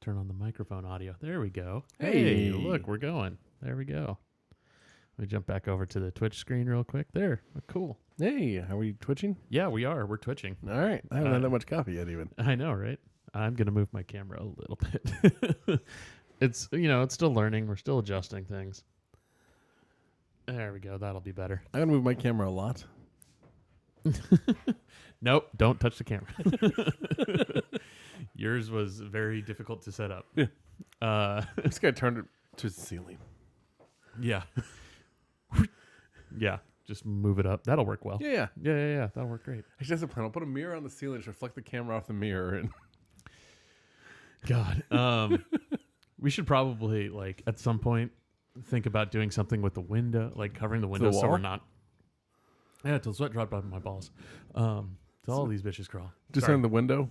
turn on the microphone audio. There we go. Hey. Look, we're going. There we go. Let me jump back over to the Twitch screen real quick. There. Cool. Hey, are we twitching? Yeah, we are. We're twitching. All right. I haven't had that much coffee yet even. I know, right? I'm going to move my camera a little bit. It's still learning. We're still adjusting things. There we go. That'll be better. I'm going to move my camera a lot. Nope. Don't touch the camera. Yours was very difficult to set up. Yeah. This guy turned it to the ceiling. Yeah. Yeah. Just move it up. That'll work well. Yeah. Yeah. That'll work great. Actually, that's a plan. I'll put a mirror on the ceiling to reflect the camera off the mirror. And God. We should probably, at some point, think about doing something with the window, covering the window so we're not. Yeah, till sweat dropped on my balls. Till all these bitches crawl. Just on the window?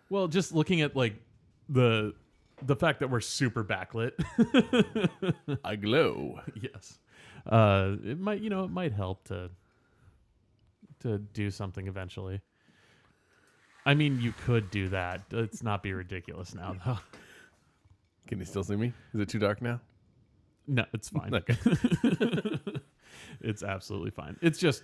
Well, just looking at, the fact that we're super backlit. I glow. Yes. It might help to do something eventually. I mean, you could do that. Let's not be ridiculous now, though. Can you still see me? Is it too dark now? No, it's fine. Okay. It's absolutely fine. It's just,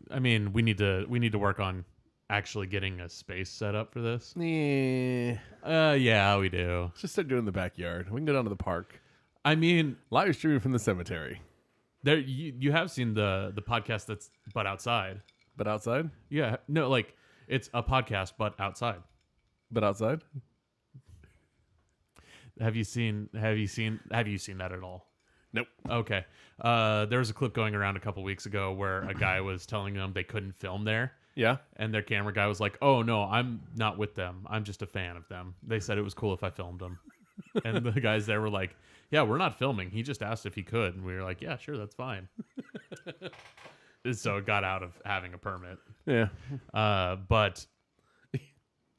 I mean, we need to work on actually getting a space set up for this. Yeah, we do. Let's just start doing the backyard. We can go down to the park. I mean, live streaming from the cemetery. There, you have seen the podcast that's but outside. But outside? Yeah, no, it's a podcast but outside. But outside? Have you seen that at all? Nope. Okay. There was a clip going around a couple weeks ago where a guy was telling them they couldn't film there. Yeah. And their camera guy was like, "Oh no, I'm not with them. I'm just a fan of them. They said it was cool if I filmed them." And the guys there were like, "Yeah, we're not filming. He just asked if he could." And we were like, "Yeah, sure, that's fine." So it got out of having a permit. Yeah. But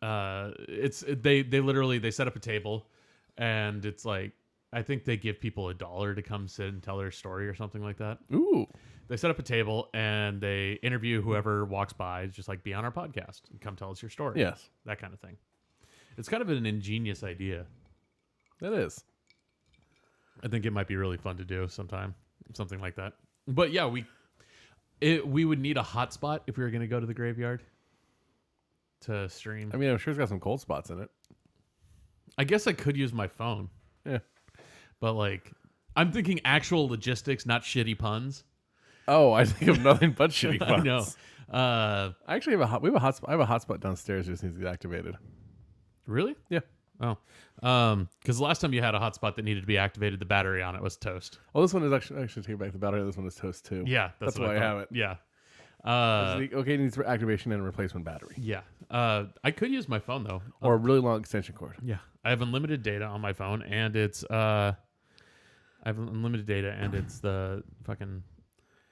they literally set up a table, and it's like, I think they give people $1 to come sit and tell their story or something like that. Ooh. They set up a table and they interview whoever walks by, just be on our podcast and come tell us your story. Yes. That kind of thing. It's kind of an ingenious idea. That is. I think it might be really fun to do sometime, something like that. But yeah, we would need a hotspot if we were going to go to the graveyard to stream. I mean, I'm sure it's got some cold spots in it. I guess I could use my phone. Yeah. But I'm thinking actual logistics, not shitty puns. Oh, I think of nothing but shitty puns. I know. I actually have a hotspot. I have a hotspot downstairs. Just needs to get activated. Really? Yeah. Oh, because the last time you had a hotspot that needed to be activated, the battery on it was toast. Well, this one is actually take back the battery. This one is toast too. Yeah, that's why I have it. Yeah. Okay, it needs activation and a replacement battery. Yeah. I could use my phone though, or a really long extension cord. Yeah, I have unlimited data on my phone, and it's the fucking.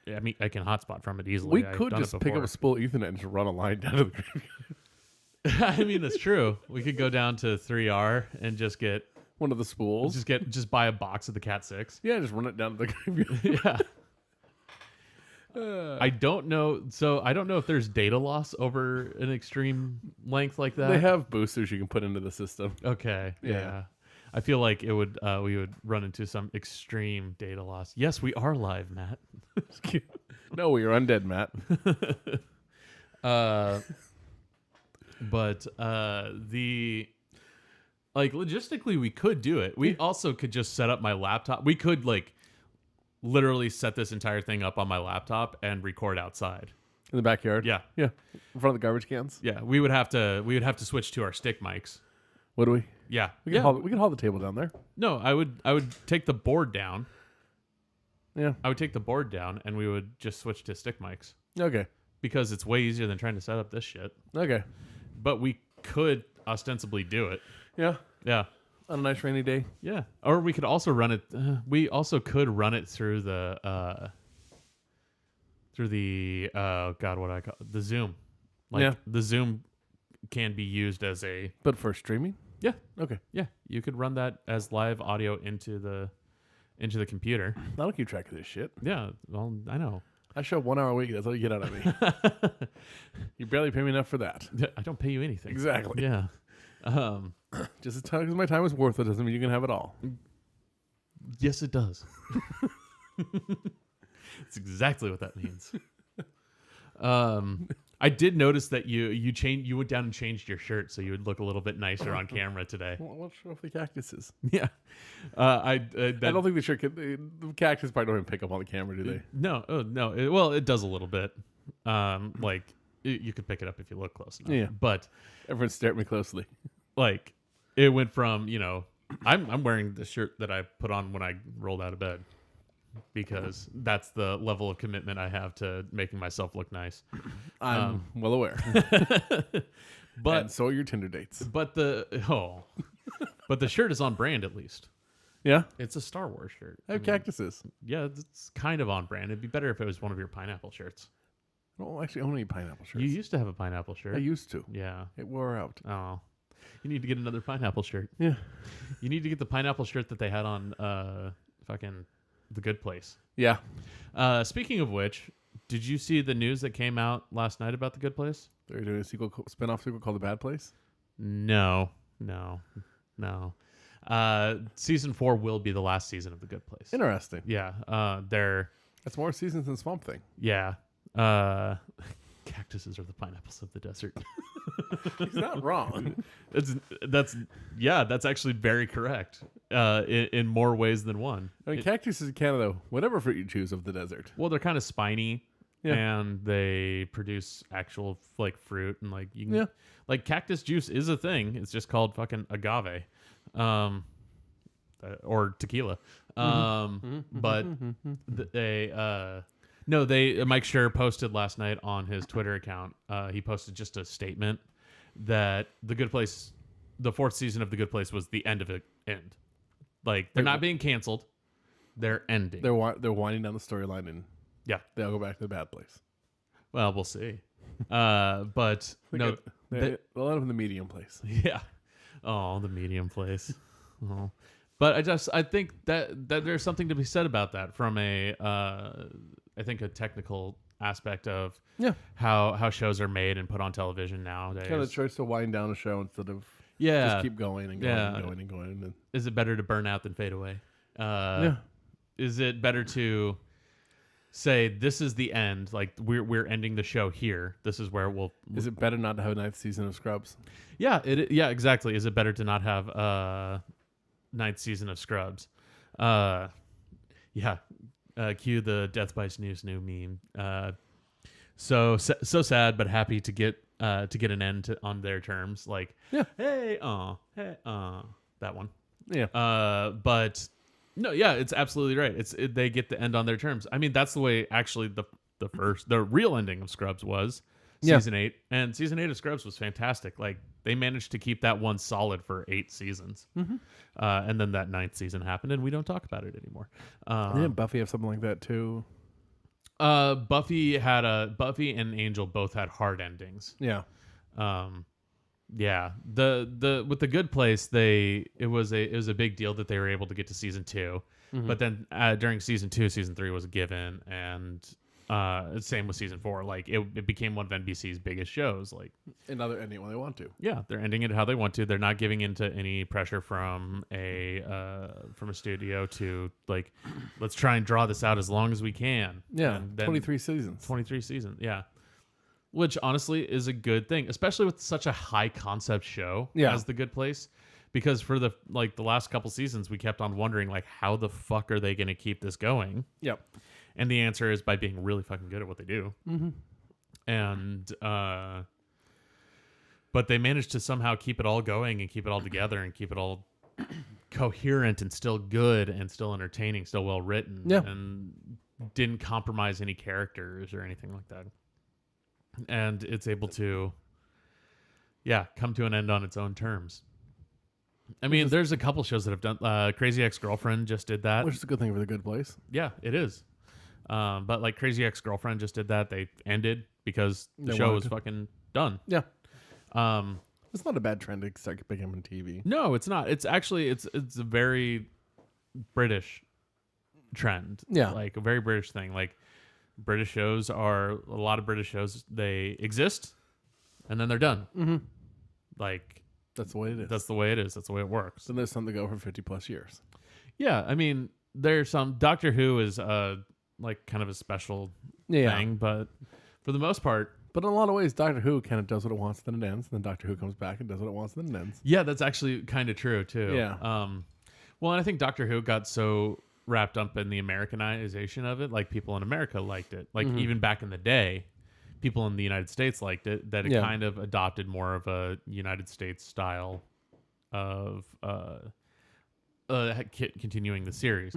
Yeah, I mean, I can hotspot from it easily. We could just pick up a spool of Ethernet and just run a line down to the graveyard. I mean, that's true. We could go down to 3R and just get one of the spools. Just buy a box of the Cat 6. Yeah, just run it down to the graveyard. Yeah. I don't know. So I don't know if there's data loss over an extreme length like that. They have boosters you can put into the system. Okay. Yeah. I feel like we would run into some extreme data loss. Yes, we are live, Matt. No, we are undead, Matt. But logistically we could do it. We also could just set up my laptop. We could literally set this entire thing up on my laptop and record outside. In the backyard? Yeah. Yeah. In front of the garbage cans? Yeah. We would have to switch to our stick mics. Would we? Yeah. We can haul the table down there. No, I would take the board down. Yeah. I would take the board down and we would just switch to stick mics. Okay. Because it's way easier than trying to set up this shit. Okay. But we could ostensibly do it. Yeah. Yeah. On a nice rainy day. Yeah. Or we could also run it. We also could run it through the the Zoom. The Zoom can be used as a. But for streaming. Yeah. Okay. Yeah. You could run that as live audio into the computer. I don't keep track of this shit. Yeah. Well, I know. I show up 1 hour a week. That's all you get out of me. You barely pay me enough for that. I don't pay you anything. Exactly. Yeah. Just as time as my time is worth it doesn't mean you can have it all. Yes, it does. That's exactly what that means. I did notice that you went down and changed your shirt so you would look a little bit nicer on camera today. Well, let's show off the cactuses. Yeah, I don't think the cactus probably don't even pick up on the camera, do they? No, no. It does a little bit. Like you could pick it up if you look close enough. Yeah, but everyone stare at me closely. Like it went from I'm wearing the shirt that I put on when I rolled out of bed because that's the level of commitment I have to making myself look nice. I'm well aware. But and so are your Tinder dates. But the shirt is on brand at least. Yeah, it's a Star Wars shirt. I have cactuses. Yeah, it's kind of on brand. It'd be better if it was one of your pineapple shirts. I don't actually own any pineapple shirts. You used to have a pineapple shirt. I used to. Yeah. It wore out. Oh. You need to get another pineapple shirt. Yeah. You need to get the pineapple shirt that they had on fucking The Good Place. Yeah. Speaking of which, did you see the news that came out last night about The Good Place? They're doing a spin-off sequel called The Bad Place? No. Season 4 will be the last season of The Good Place. Interesting. Yeah. That's more seasons than Swamp Thing. Yeah. Cactuses are the pineapples of the desert. He's not wrong. That's actually very correct. In more ways than one. I mean, cactuses in Canada, whatever fruit you choose of the desert. Well, they're kind of spiny. Yeah. And they produce actual fruit and you can like cactus juice is a thing. It's just called fucking agave. Or tequila. But Mike Schur posted last night on his Twitter account. He posted just a statement that The Good Place, the 4th season of The Good Place was the end of it. Like they're not being canceled. They're ending. They're winding down the storyline and they'll go back to The Bad Place. Well, we'll see. But no, they'll end up in the medium place. Yeah. Oh, the medium place. Oh. But I think that there's something to be said about that from I think a technical aspect of how shows are made and put on television nowadays. Kind of the choice to wind down a show instead of just keep going and going and going and going. And is it better to burn out than fade away? Is it better to say this is the end? Like we're ending the show here. This is where we'll. Is it better not to have a 9th season of Scrubs? Yeah. Exactly. Is it better to not have 9th season of Scrubs? Cue the Death by Snoo meme. So sad, but happy to get an end on their terms. Like, that one. Yeah. But no, it's absolutely right. They get the end on their terms. I mean, that's the way actually the real ending of Scrubs was season 8, and season 8 of Scrubs was fantastic. Like they managed to keep that one solid for 8 seasons, and then that 9th season happened, and we don't talk about it anymore. Didn't Buffy have something like that too? Buffy and Angel both had hard endings. Yeah. The with The Good Place, it was a big deal that they were able to get to season 2, but then during season 2, season 3 was a given, and same with season 4. Like it became one of NBC's biggest shows. Like another ending when they want to. Yeah, they're ending it how they want to. They're not giving into any pressure from a studio to like, let's try and draw this out as long as we can. Yeah, and then 23 seasons. 23 seasons. Yeah. Which honestly is a good thing, especially with such a high concept show as The Good Place, because for the last couple seasons we kept on wondering like how the fuck are they going to keep this going? Yep. And the answer is by being really fucking good at what they do. And but they managed to somehow keep it all going and keep it all together and keep it all coherent and still good and still entertaining, still well written, and didn't compromise any characters or anything like that. And it's able to, come to an end on its own terms. I mean, there's a couple shows that have done. Crazy Ex-Girlfriend just did that, which is a good thing for The Good Place. Yeah, it is. But like Crazy Ex-Girlfriend just did that. They ended because the show was fucking done. Yeah. It's not a bad trend to start picking up on TV. No, it's not. It's actually it's a very British trend. Yeah, like a very British thing. Like a lot of British shows, they exist and then they're done. Mm-hmm. Like That's the way it is. That's the way it is. That's the way it works. So there's something to go for 50 plus years. Yeah, I mean, there's some Doctor Who is like kind of a special thing, but for the most part. But in a lot of ways, Doctor Who kind of does what it wants, then it ends. And then Doctor Who comes back and does what it wants, then it ends. Yeah, that's actually kind of true too. Yeah. Well, and I think Doctor Who got so wrapped up in the Americanization of it, like people in America liked it. Like even back in the day, people in the United States liked it. That it kind of adopted more of a United States style of continuing the series.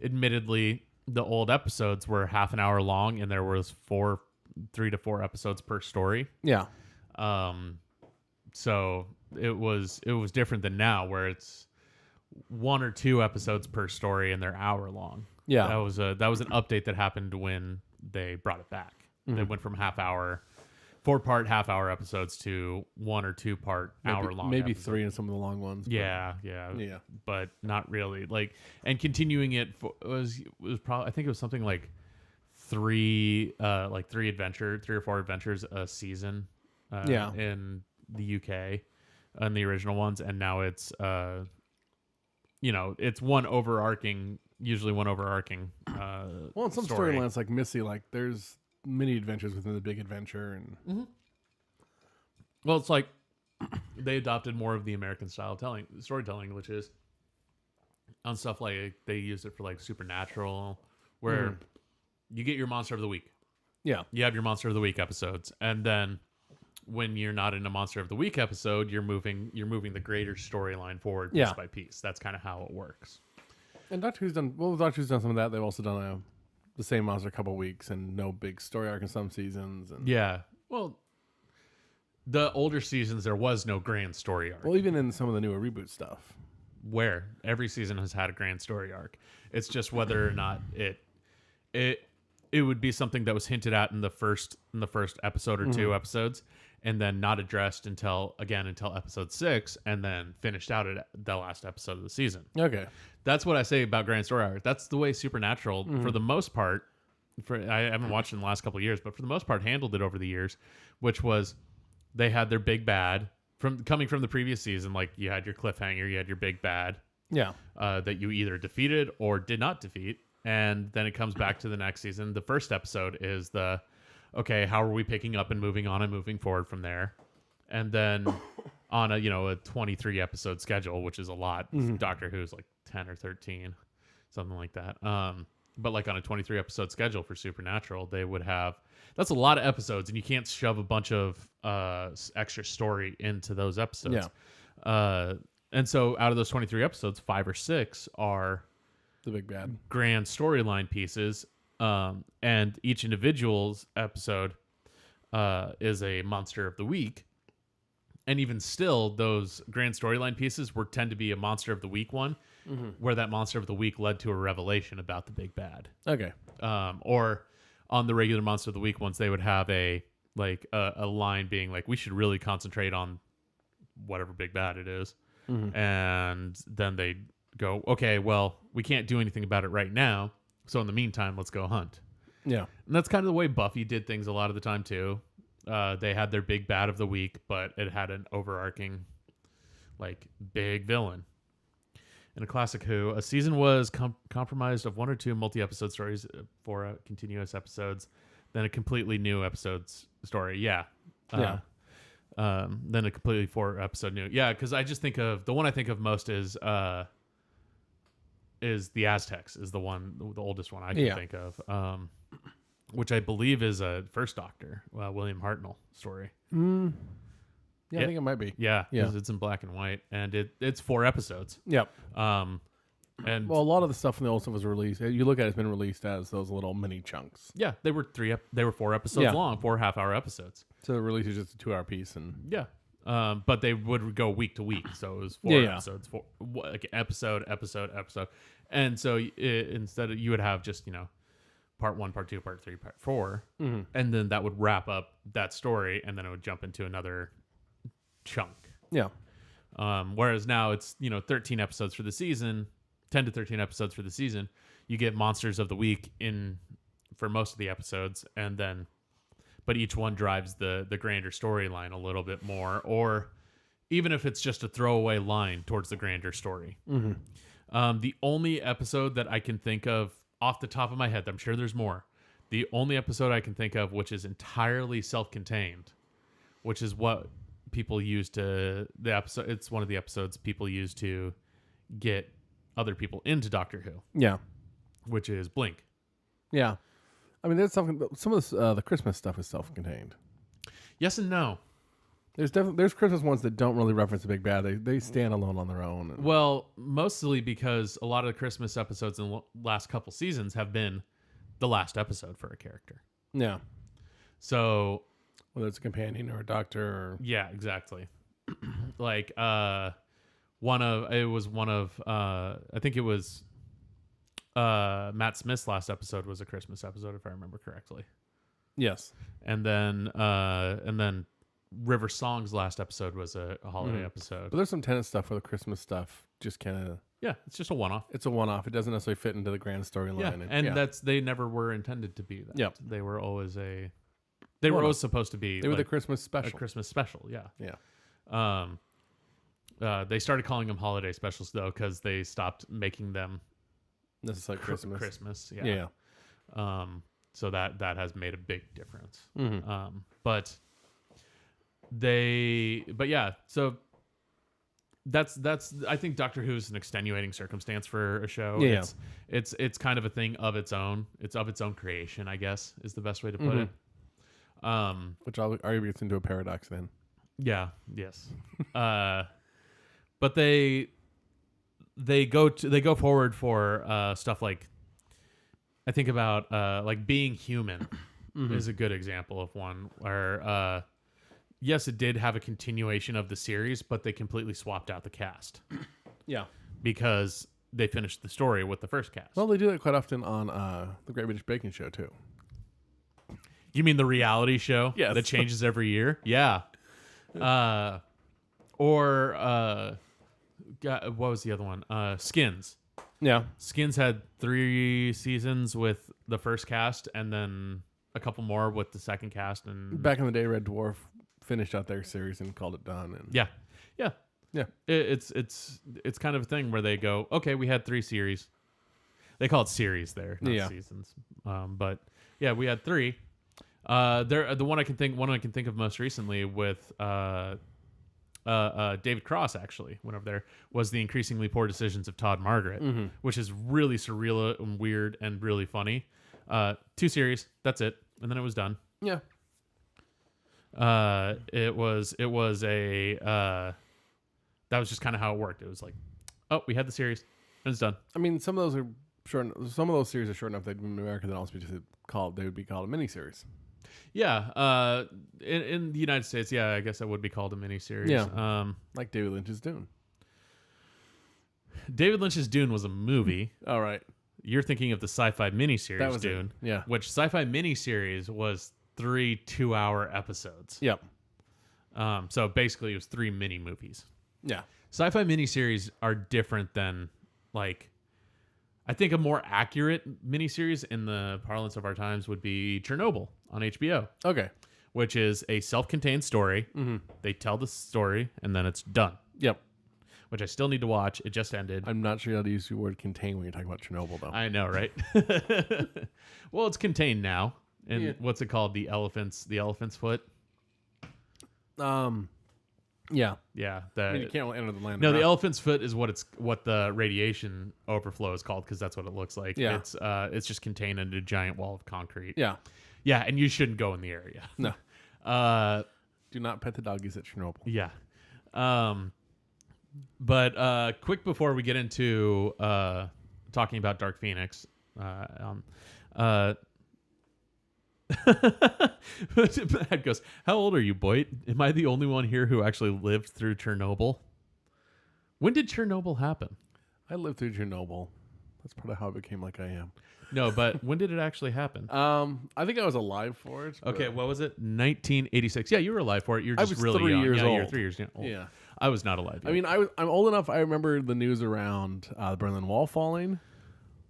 Admittedly, the old episodes were half an hour long, and there was 3 to 4 episodes per story. Yeah. So it was different than now, where it's 1 or 2 episodes per story, and they're hour long. Yeah. That was an update that happened when they brought it back. They went from 4-part half-hour episodes to 1 or 2 part hour-long. Maybe episodes. 3 in some of the long ones. Yeah, but not really. Like, and continuing it was probably, I think it was something like 3 or 4 adventures a season. In the UK, on the original ones, and now it's it's usually one overarching. Well, in some story. storylines like Missy, like there's many adventures within the big adventure, and Well, it's like they adopted more of the American style storytelling, which is on stuff like they use it for like Supernatural, where you get your monster of the week. Yeah. You have your monster of the week episodes, and then when you're not in a monster of the week episode, you're moving the greater storyline forward piece by piece. That's kind of how it works. And Doctor Who's done some of that. They've also done the same monster a couple of weeks and no big story arc in some seasons. And Yeah. Well, the older seasons, there was no grand story arc. Well, even in some of the newer reboot stuff. Where every season has had a grand story arc. It's just whether or not it would be something that was hinted at in the first episode or 2 episodes, and then not addressed until episode 6, and then finished out at the last episode of the season. Okay. That's what I say about grand story arc. That's the way Supernatural, for the most part, I haven't watched it in the last couple of years, but for the most part handled it over the years, which was they had their big bad coming from the previous season. Like, you had your cliffhanger, you had your big bad, that you either defeated or did not defeat, and then it comes back to the next season. The first episode is okay, how are we picking up and moving on and moving forward from there? And then on a 23 episode schedule, which is a lot. Doctor Who's like 10 or 13, something like that. But like on a 23 episode schedule for Supernatural, they would have, that's a lot of episodes, and you can't shove a bunch of extra story into those episodes. And so out of those 23 episodes, 5 or 6 are the big bad grand storyline pieces. And each individual's episode is a monster of the week. And even still, those grand storyline pieces tend to be a monster of the week one, where that monster of the week led to a revelation about the big bad. Okay. Or on the regular monster of the week ones, they would have a line being like, we should really concentrate on whatever big bad it is. And then they go, okay, well, we can't do anything about it right now. So in the meantime, let's go hunt. Yeah. And that's kind of the way Buffy did things a lot of the time too. They had their big bad of the week, but it had an overarching, like, big villain. In a classic Who, a season was comprised of 1 or 2 multi-episode stories, 4 continuous episodes, then a completely new episode's story. Then a completely 4-episode new. Yeah, because I just think of the one I think of most is the Aztecs, is the oldest one I can think of. Which I believe is a First Doctor, William Hartnell story. Yeah, I think it might be. Yeah, because it's in black and white, and it's 4 episodes. Yep. And a lot of the stuff from the old stuff was released. You look at it, it's been released as those little mini chunks. Yeah, they were 4 episodes long, 4 half-hour episodes. So the release is just a 2-hour piece, and but they would go week to week, so it was 4 episodes, like episode, and so instead of, you would have just part 1, part 2, part 3, part 4, and then that would wrap up that story, and then it would jump into another chunk. Yeah. Whereas now it's 13 episodes for the season, 10 to 13 episodes for the season. You get monsters of the week for most of the episodes, and then but each one drives the grander storyline a little bit more, or even if it's just a throwaway line towards the grander story. The only episode that I can think of off the top of my head, I'm sure there's more. The only episode I can think of which is entirely self-contained, which is what people use to the episode. It's one of the episodes people use to get other people into Doctor Who. Yeah. Which is Blink. Yeah. I mean, there's something. Some of this, the Christmas stuff is self-contained. Yes and no. There's Christmas ones that don't really reference the big bad. They stand alone on their own. Well, mostly because a lot of the Christmas episodes in the last couple seasons have been the last episode for a character. Yeah. So whether it's a companion or a doctor. Or... Yeah, exactly. Like I think it was Matt Smith's last episode was a Christmas episode, if I remember correctly. Yes. And then River Song's last episode was a holiday episode. But there's some Tennant stuff where the Christmas stuff just kind of... Yeah, it's just a one-off. It's a one-off. It doesn't necessarily fit into the grand storyline. Yeah, and they never were intended to be that. Yep. They were always They were always supposed to be... They were the Christmas special. A Christmas special, yeah. Yeah. They started calling them holiday specials, though, because they stopped making them... This is like Christmas. Christmas, yeah. So that has made a big difference. So that's I think Doctor Who is an extenuating circumstance for a show. Yeah. It's kind of a thing of its own. It's of its own creation, I guess, is the best way to put it. Which arguably gets into a paradox then. Yeah, yes. But they go forward for stuff like, I think about like Being Human is a good example of one where yes, it did have a continuation of the series, but they completely swapped out the cast. Yeah. Because they finished the story with the first cast. Well, they do that quite often on the Great British Baking Show too. You mean the reality show? Yes. That changes every year? Yeah. What was the other one? Skins. Yeah. Skins had 3 seasons with the first cast and then a couple more with the second cast. And back in the day, Red Dwarf finished out their series and called it done. And yeah. It's kind of a thing where they go, okay, we had 3 series. They call it series there, not seasons. But yeah, we had 3. The one I can think of most recently with David Cross actually went over there was The Increasingly Poor Decisions of Todd Margaret, which is really surreal and weird and really funny. 2 series, that's it, and then it was done. Yeah. It was that was just kind of how it worked. It was like, oh, we had the series and it's done. I mean, some of those are short. Some of those series are short enough that in America they'd also be just called. They would be called a miniseries. Yeah. In the United States, yeah, I guess that would be called a miniseries. Yeah. Like David Lynch's Dune. David Lynch's Dune was a movie. All right. You're thinking of the sci-fi miniseries that was Dune. It. Yeah. Which sci-fi miniseries was 3 2-hour episodes. Yep. So basically it was 3 mini movies. Yeah. Sci-fi miniseries are different than, like, I think a more accurate miniseries in the parlance of our times would be Chernobyl on HBO. Okay. Which is a self-contained story. They tell the story and then it's done. Yep. Which I still need to watch. It just ended. I'm not sure how to use the word contain when you're talking about Chernobyl, though. I know, right? Well, it's contained now. And what's it called? The elephant's foot? Yeah. Yeah. I mean, you can't enter the land. No, the elephant's foot is what the radiation overflow is called, because that's what it looks like. Yeah. It's just contained in a giant wall of concrete. Yeah. Yeah, and you shouldn't go in the area. No. Do not pet the doggies at Chernobyl. Yeah. But quick before we get into talking about Dark Phoenix, Matt goes, "How old are you, Boyd? Am I the only one here who actually lived through Chernobyl? When did Chernobyl happen?" I lived through Chernobyl. That's part of how I became like I am. No, but when did it actually happen? I think I was alive for it. Okay, what was it? 1986. Yeah, you were alive for it. You're just I was really 3 young. years Yeah, old. you're 3 years old. Yeah. I was not alive yet. I mean, I'm old enough. I remember the news around the Berlin Wall falling.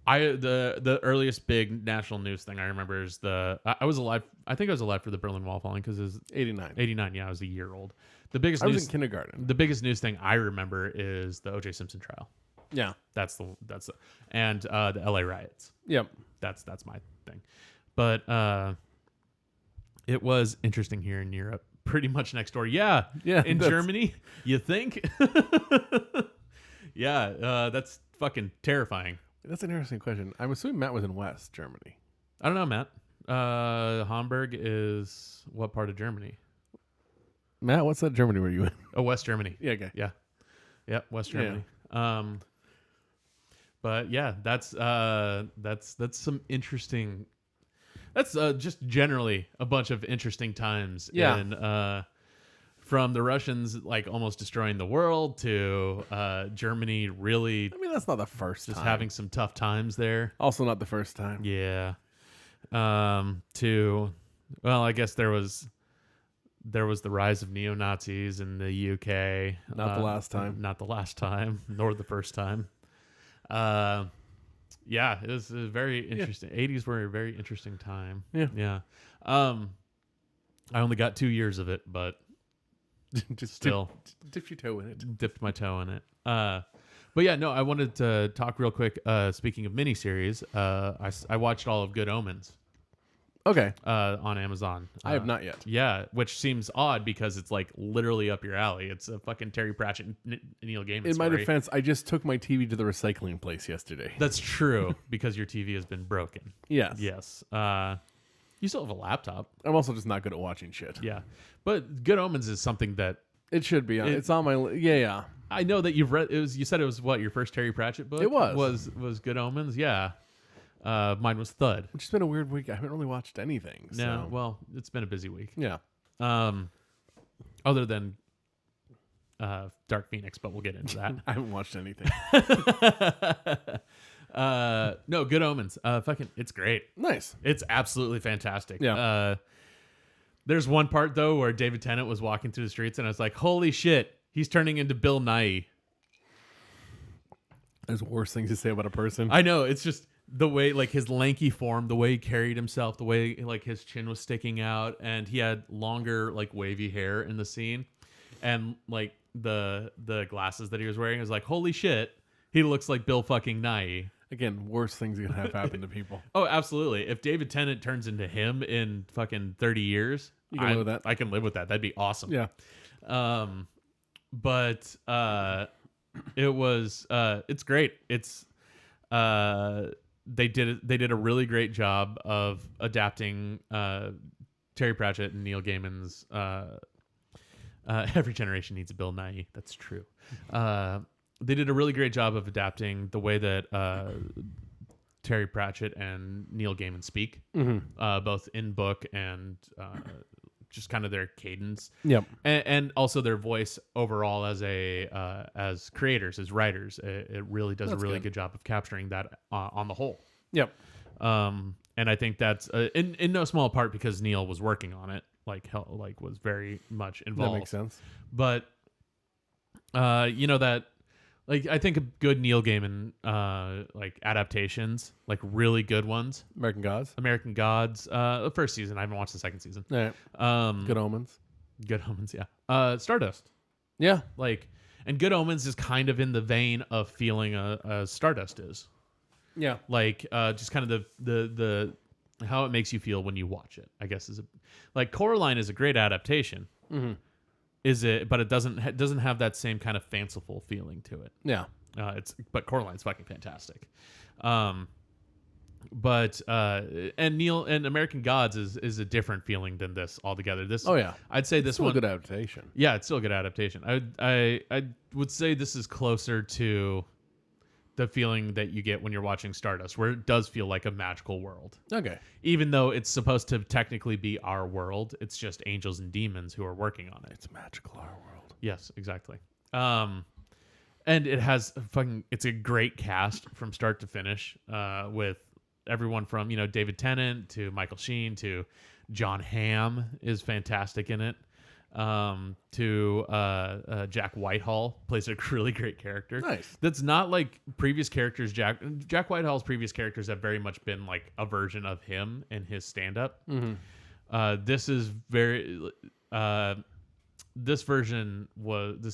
The earliest big national news thing I remember is I was alive. I think I was alive for the Berlin Wall falling because it was 89. 89. Yeah, I was a year old. The biggest I was news, in kindergarten. the biggest news thing I remember is the O.J. Simpson trial. Yeah. And the L.A. riots. Yep. That's my thing. But it was interesting here in Europe. Pretty much next door. Yeah. In Germany, you think? Yeah. That's fucking terrifying. That's an interesting question. I'm assuming Matt was in West Germany. I don't know, Matt. Hamburg is what part of Germany? Matt, what's that Germany were you in? Oh, West Germany. Yeah, okay. Yeah, West Germany. But yeah, that's some interesting. That's just generally a bunch of interesting times. Yeah. In, from the Russians like almost destroying the world to Germany really. I mean, that's not the first just time. having some tough times there. Also, not the first time. Yeah. I guess there was the rise of neo-Nazis in the UK. Not the last time. Not the last time, nor the first time. Yeah, it was very interesting. 80s were a very interesting time. Yeah. I only got 2 years of it, but just still dip your toe in it. Dipped my toe in it. But yeah, no, I wanted to talk real quick. Speaking of miniseries, I watched all of Good Omens. Okay. On Amazon. I have not yet. Yeah, which seems odd because it's like literally up your alley. It's a fucking Terry Pratchett and Neil Gaiman In my story. defense, I just took my TV to the recycling place yesterday. That's true because your TV has been broken. Yes. Yes. You still have a laptop. I'm also just not good at watching shit. Yeah. But Good Omens is something that It should be. It's on my yeah. I know that you've read. You said it was what, your first Terry Pratchett book? It was Good Omens. Yeah. Mine was Thud. It's been a weird week. I haven't really watched anything. So. No, well, it's been a busy week. Yeah. Other than Dark Phoenix, but we'll get into that. I haven't watched anything. No, Good Omens. Fucking, it's great. Nice. It's absolutely fantastic. Yeah. There's one part though where David Tennant was walking through the streets, and I was like, "Holy shit, he's turning into Bill Nighy." There's worse things to say about a person. I know. It's just the way, like, his lanky form, the way he carried himself, the way, like, his chin was sticking out, and he had longer, like, wavy hair in the scene, and, like, the glasses that he was wearing, I was like, holy shit, he looks like Bill fucking Nighy. Again, worse things can have happen to people. Oh, absolutely. If David Tennant turns into him in fucking 30 years, you can live with that. I can live with that. That'd be awesome. Yeah. But it was it's great. It's they did a really great job of adapting Terry Pratchett and Neil Gaiman's Every Generation Needs a Bill Nighy. That's true. They did a really great job of adapting the way that Terry Pratchett and Neil Gaiman speak, both in book and just kind of their cadence. Yep. And also their voice overall as creators, as writers. It really does a really good job of capturing that on the whole. Yep. And I think that's in no small part because Neil was working on it, was very much involved. That makes sense. But that. Like, I think of good Neil Gaiman adaptations, like really good ones. American Gods. The first season. I haven't watched the second season. All right. Good Omens. Good Omens, yeah. Stardust. Yeah. And Good Omens is kind of in the vein of feeling a Stardust is. Yeah. Just kind of the how it makes you feel when you watch it, I guess Coraline is a great adaptation. Mm-hmm. But it doesn't have that same kind of fanciful feeling to it. Yeah. But Coraline's fucking fantastic. And Neil and American Gods is a different feeling than this altogether. I'd say this still one a good adaptation. Yeah, it's still a good adaptation. I would say this is closer to the feeling that you get when you're watching Stardust, where it does feel like a magical world. Okay. Even though it's supposed to technically be our world, it's just angels and demons who are working on it. It's magical, our world. Yes, exactly. And it has it's a great cast from start to finish, with everyone from, David Tennant to Michael Sheen to John Hamm is fantastic in it. To Jack Whitehall plays a really great character. Nice. That's not like previous characters. Jack Whitehall's previous characters have very much been like a version of him and his stand-up. Mm-hmm. This is very this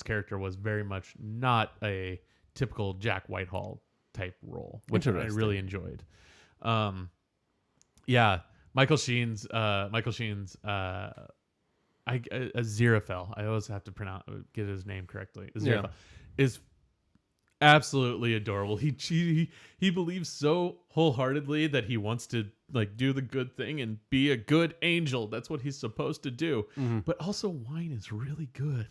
character was very much not a typical Jack Whitehall type role, which I really enjoyed. Yeah, Michael Sheen's Aziraphale. I always have to get his name correctly. Aziraphale is absolutely adorable. He believes so wholeheartedly that he wants to like do the good thing and be a good angel. That's what he's supposed to do. Mm-hmm. But also, wine is really good.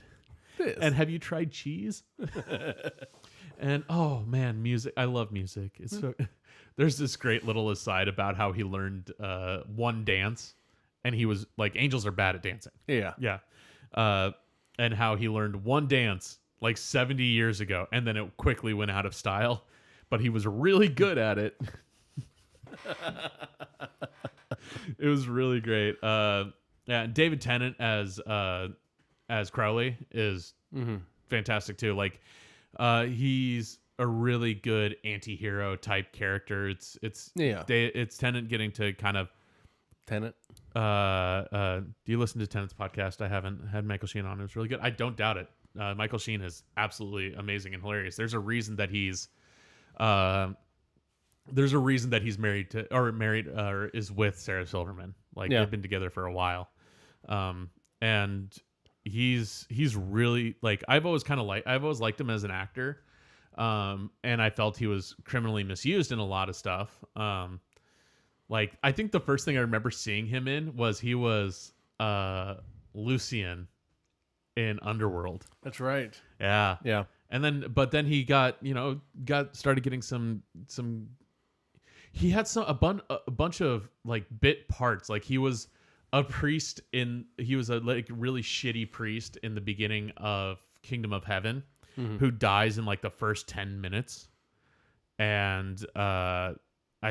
And have you tried cheese? And oh man, music! I love music. It's so. There's this great little aside about how he learned one dance, and he was like, angels are bad at dancing. Yeah. And how he learned one dance like 70 years ago, and then it quickly went out of style, but he was really good at it. It was really great. Yeah, David Tennant as Crowley is fantastic too. Like, he's a really good anti-hero type character. It's Tennant getting to kind of Tennant. Do you listen to Tennant's podcast? I haven't had Michael Sheen on. It was really good. I don't doubt it. Michael Sheen is absolutely amazing and hilarious. There's a reason that he's married or is with Sarah Silverman. Like they've been together for a while. And he's really like, I've always liked him as an actor. And I felt he was criminally misused in a lot of stuff. Like, I think the first thing I remember seeing him in was he was Lucian in Underworld. That's right. Yeah. Yeah. And then he started getting some. He had a bunch of like bit parts. Like he was a priest he was a like really shitty priest in the beginning of Kingdom of Heaven, who dies in like the first 10 minutes. And I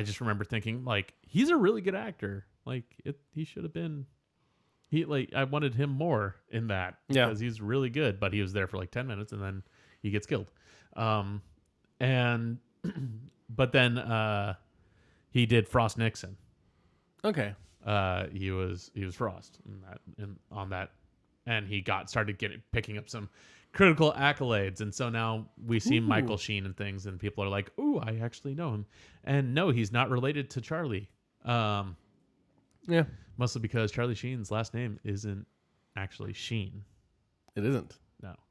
just remember thinking, like, he's a really good actor. Like, he should have been. I wanted him more in that because he's really good, but he was there for like 10 minutes and then he gets killed. But then he did Frost Nixon. Okay. He was Frost on that, and he started picking up some critical accolades, and so now we see Michael Sheen and things, and people are like, "Ooh, I actually know him," and no, he's not related to Charlie. Yeah, mostly because Charlie Sheen's last name isn't actually Sheen. It isn't.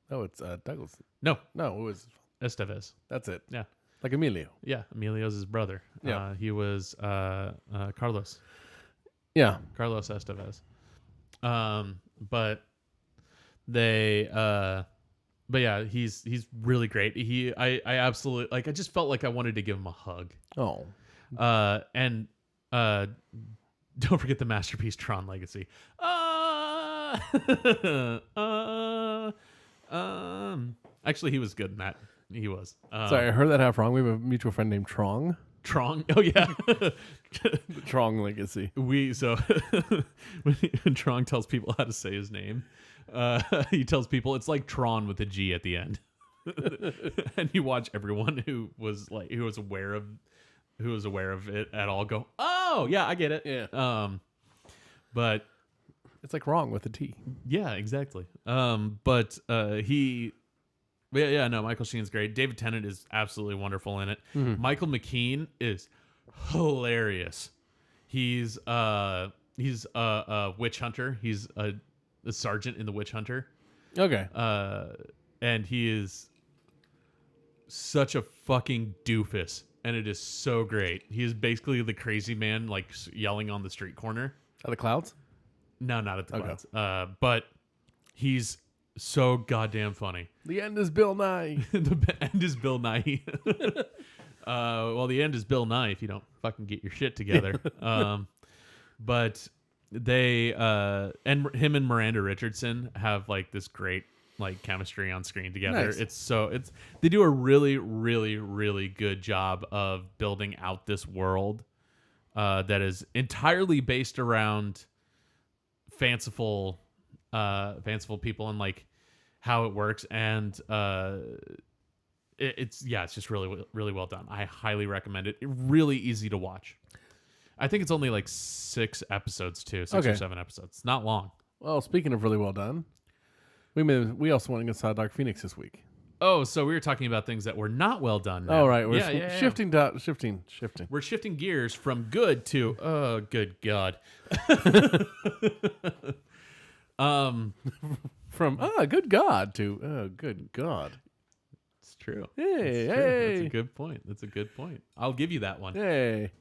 No, it's Douglas. No, it was Estevez. That's it. Yeah, like Emilio. Yeah, Emilio's his brother. Yeah, he was Carlos. Yeah, Carlos Estevez. But yeah, he's really great. I absolutely like. I just felt like I wanted to give him a hug. Oh, and don't forget the masterpiece Tron Legacy. Actually, he was good in that. He was. Sorry, I heard that half wrong. We have a mutual friend named Trong. Trong? Oh yeah, the Trong Legacy. When Trong tells people how to say his name, he tells people it's like Tron with a G at the end. And you watch everyone who was aware of it at all go, oh yeah, I get it. Yeah. But it's like wrong with a T. Yeah, exactly. Michael Sheen's great. David Tennant is absolutely wonderful in it. Mm-hmm. Michael McKean is hilarious. He's a witch hunter. He's a sergeant in the Witch Hunter. Okay. And he is such a fucking doofus, and it is so great. He is basically the crazy man, like yelling on the street corner. At the clouds? No, not at the clouds. But he's so goddamn funny. The end is Bill Nye. The end is Bill Nye. Well, the end is Bill Nye if you don't fucking get your shit together. But they and him and Miranda Richardson have like this great like chemistry on screen together. Nice. They do a really, really, really good job of building out this world that is entirely based around fanciful people and like how it works, and it's just really, really well done. I highly recommend it. Really easy to watch. I think it's only like 6 episodes too, 6 or 7 episodes. It's not long. Well, speaking of really well done, We also went and saw Dark Phoenix this week. Oh, so we were talking about things that were not well done now. Oh, right. We're Yeah. shifting. We're shifting gears from good to, oh, good God. From, good God to, oh, good God. It's true. Hey, It's true. hey. That's a good point. I'll give you that one. Hey.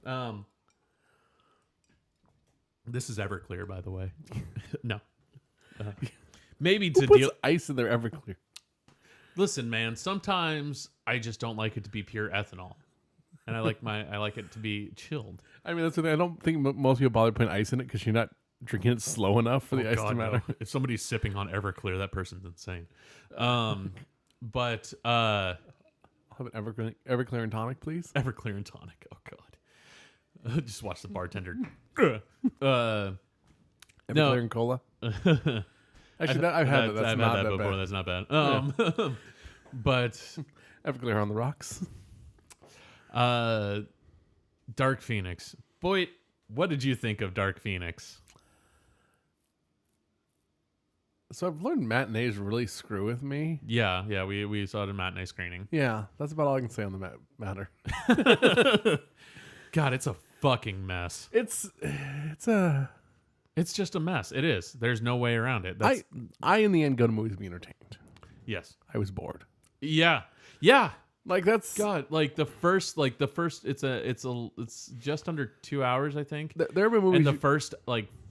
This is Everclear, by the way. No. Maybe Who to puts deal. ice in their Everclear? Listen, man. Sometimes I just don't like it to be pure ethanol, and I like it to be chilled. I mean, that's the thing. I don't think most people bother putting ice in it because you're not drinking it slow enough for the ice to matter. No. If somebody's sipping on Everclear, that person's insane. But I'll have an Everclear and tonic, please. Everclear and tonic. Oh God. Just watch the bartender. Everclear and cola. Actually, I've had that. That's I've not had that that before. bad. That's not bad. But Everclear on the rocks. Dark Phoenix. Boy, what did you think of Dark Phoenix? So I've learned matinees really screw with me. Yeah, we saw it in matinee screening. Yeah, that's about all I can say on the matter. God, it's a fucking mess. It's just a mess. It is. There's no way around it. I in the end go to movies to be entertained. Yes. I was bored. Yeah. Like that's God, the first it's just under 2 hours, I think. There have been movies. And the first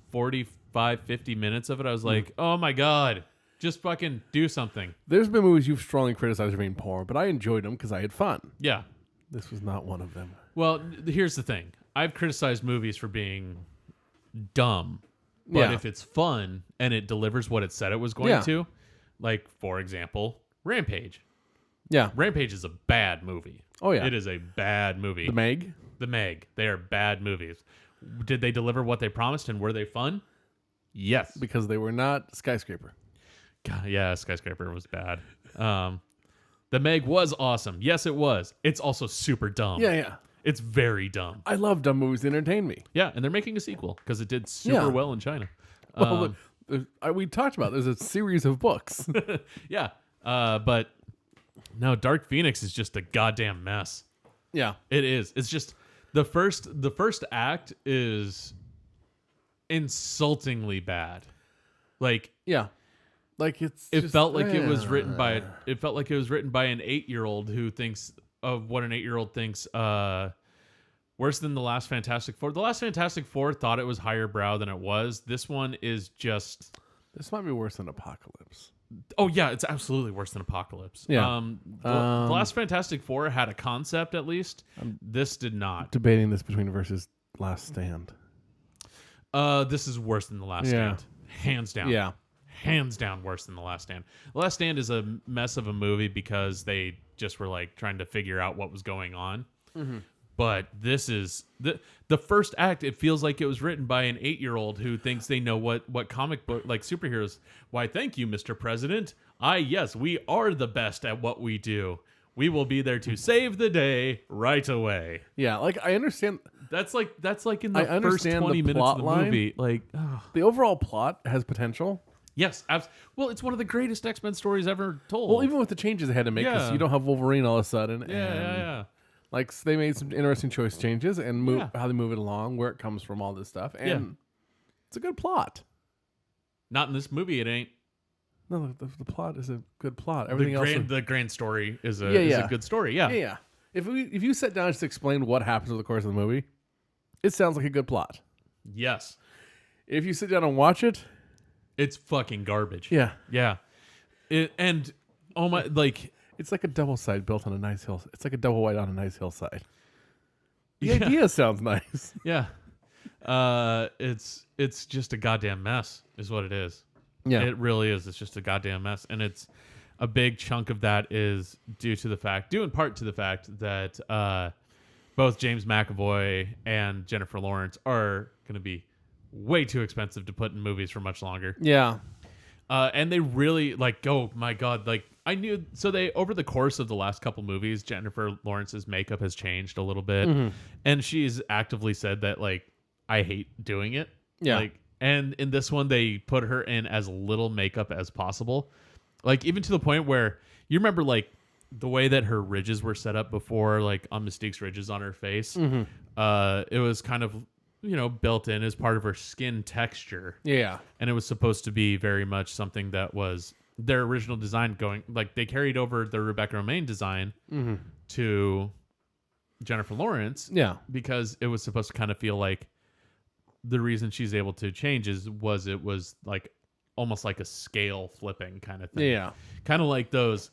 45, 50 minutes of it, I was like, oh my God, just fucking do something. There's been movies you've strongly criticized for being poor, but I enjoyed them because I had fun. Yeah. This was not one of them. Well, here's the thing. I've criticized movies for being dumb. But if it's fun and it delivers what it said it was going to, like, for example, Rampage. Yeah. Rampage is a bad movie. Oh, yeah. It is a bad movie. The Meg. They are bad movies. Did they deliver what they promised and were they fun? Yes. Because they were not Skyscraper. God, yeah, Skyscraper was bad. The Meg was awesome. Yes, it was. It's also super dumb. Yeah. It's very dumb. I love dumb movies that entertain me. Yeah, and they're making a sequel because it did super well in China. Well, we talked about there's a series of books. Yeah, but no, Dark Phoenix is just a goddamn mess. Yeah, it is. It's just the first act is insultingly bad. Like it felt like it was written by an 8-year-old who thinks of what an 8-year-old thinks. Worse than the last Fantastic Four. The last Fantastic Four thought it was higher brow than it was. This one is just. This might be worse than Apocalypse. Oh yeah, it's absolutely worse than Apocalypse. Yeah. The last Fantastic Four had a concept at least. This did not. Debating this between versus Last Stand. This is worse than the Last Stand, hands down. Yeah. Hands down worse than The Last Stand. The Last Stand is a mess of a movie because they just were trying to figure out what was going on. Mm-hmm. But this is the first act. It feels like it was written by an 8-year-old who thinks they know what comic book superheroes. Why, thank you, Mr. President. Yes, we are the best at what we do. We will be there to save the day right away. Yeah, I understand. That's like in the first 20 minutes of the movie. The overall plot has potential. Yes, well, it's one of the greatest X-Men stories ever told. Well, even with the changes they had to make, because you don't have Wolverine all of a sudden. Yeah. They made some interesting choice changes and how they move it along, where it comes from, all this stuff. And it's a good plot. Not in this movie, it ain't. No, the plot is a good plot. Everything the grand story is a good story. Yeah. If you sit down and just explain what happens over the course of the movie, it sounds like a good plot. Yes. If you sit down and watch it, it's fucking garbage. Yeah. It's like a double side built on a nice hill. It's like a double white on a nice hillside. The idea sounds nice. Yeah. It's just a goddamn mess is what it is. Yeah. It really is. It's just a goddamn mess. And it's a big chunk of that is due in part to the fact that both James McAvoy and Jennifer Lawrence are going to be way too expensive to put in movies for much longer. Yeah. And they really oh my God, I knew, so they, over the course of the last couple movies, Jennifer Lawrence's makeup has changed a little bit. Mm-hmm. And she's actively said that I hate doing it. Yeah. And in this one, they put her in as little makeup as possible. Like, even to the point where you remember, like, the way that her ridges were set up before, like on Mystique's ridges on her face. Mm-hmm. It was kind of, built in as part of her skin texture. Yeah. And it was supposed to be very much something that was their original design going, like, they carried over the Rebecca Romijn design to Jennifer Lawrence. Yeah. Because it was supposed to kind of feel like the reason she's able to change it was like almost like a scale flipping kind of thing. Yeah. Kind of like those,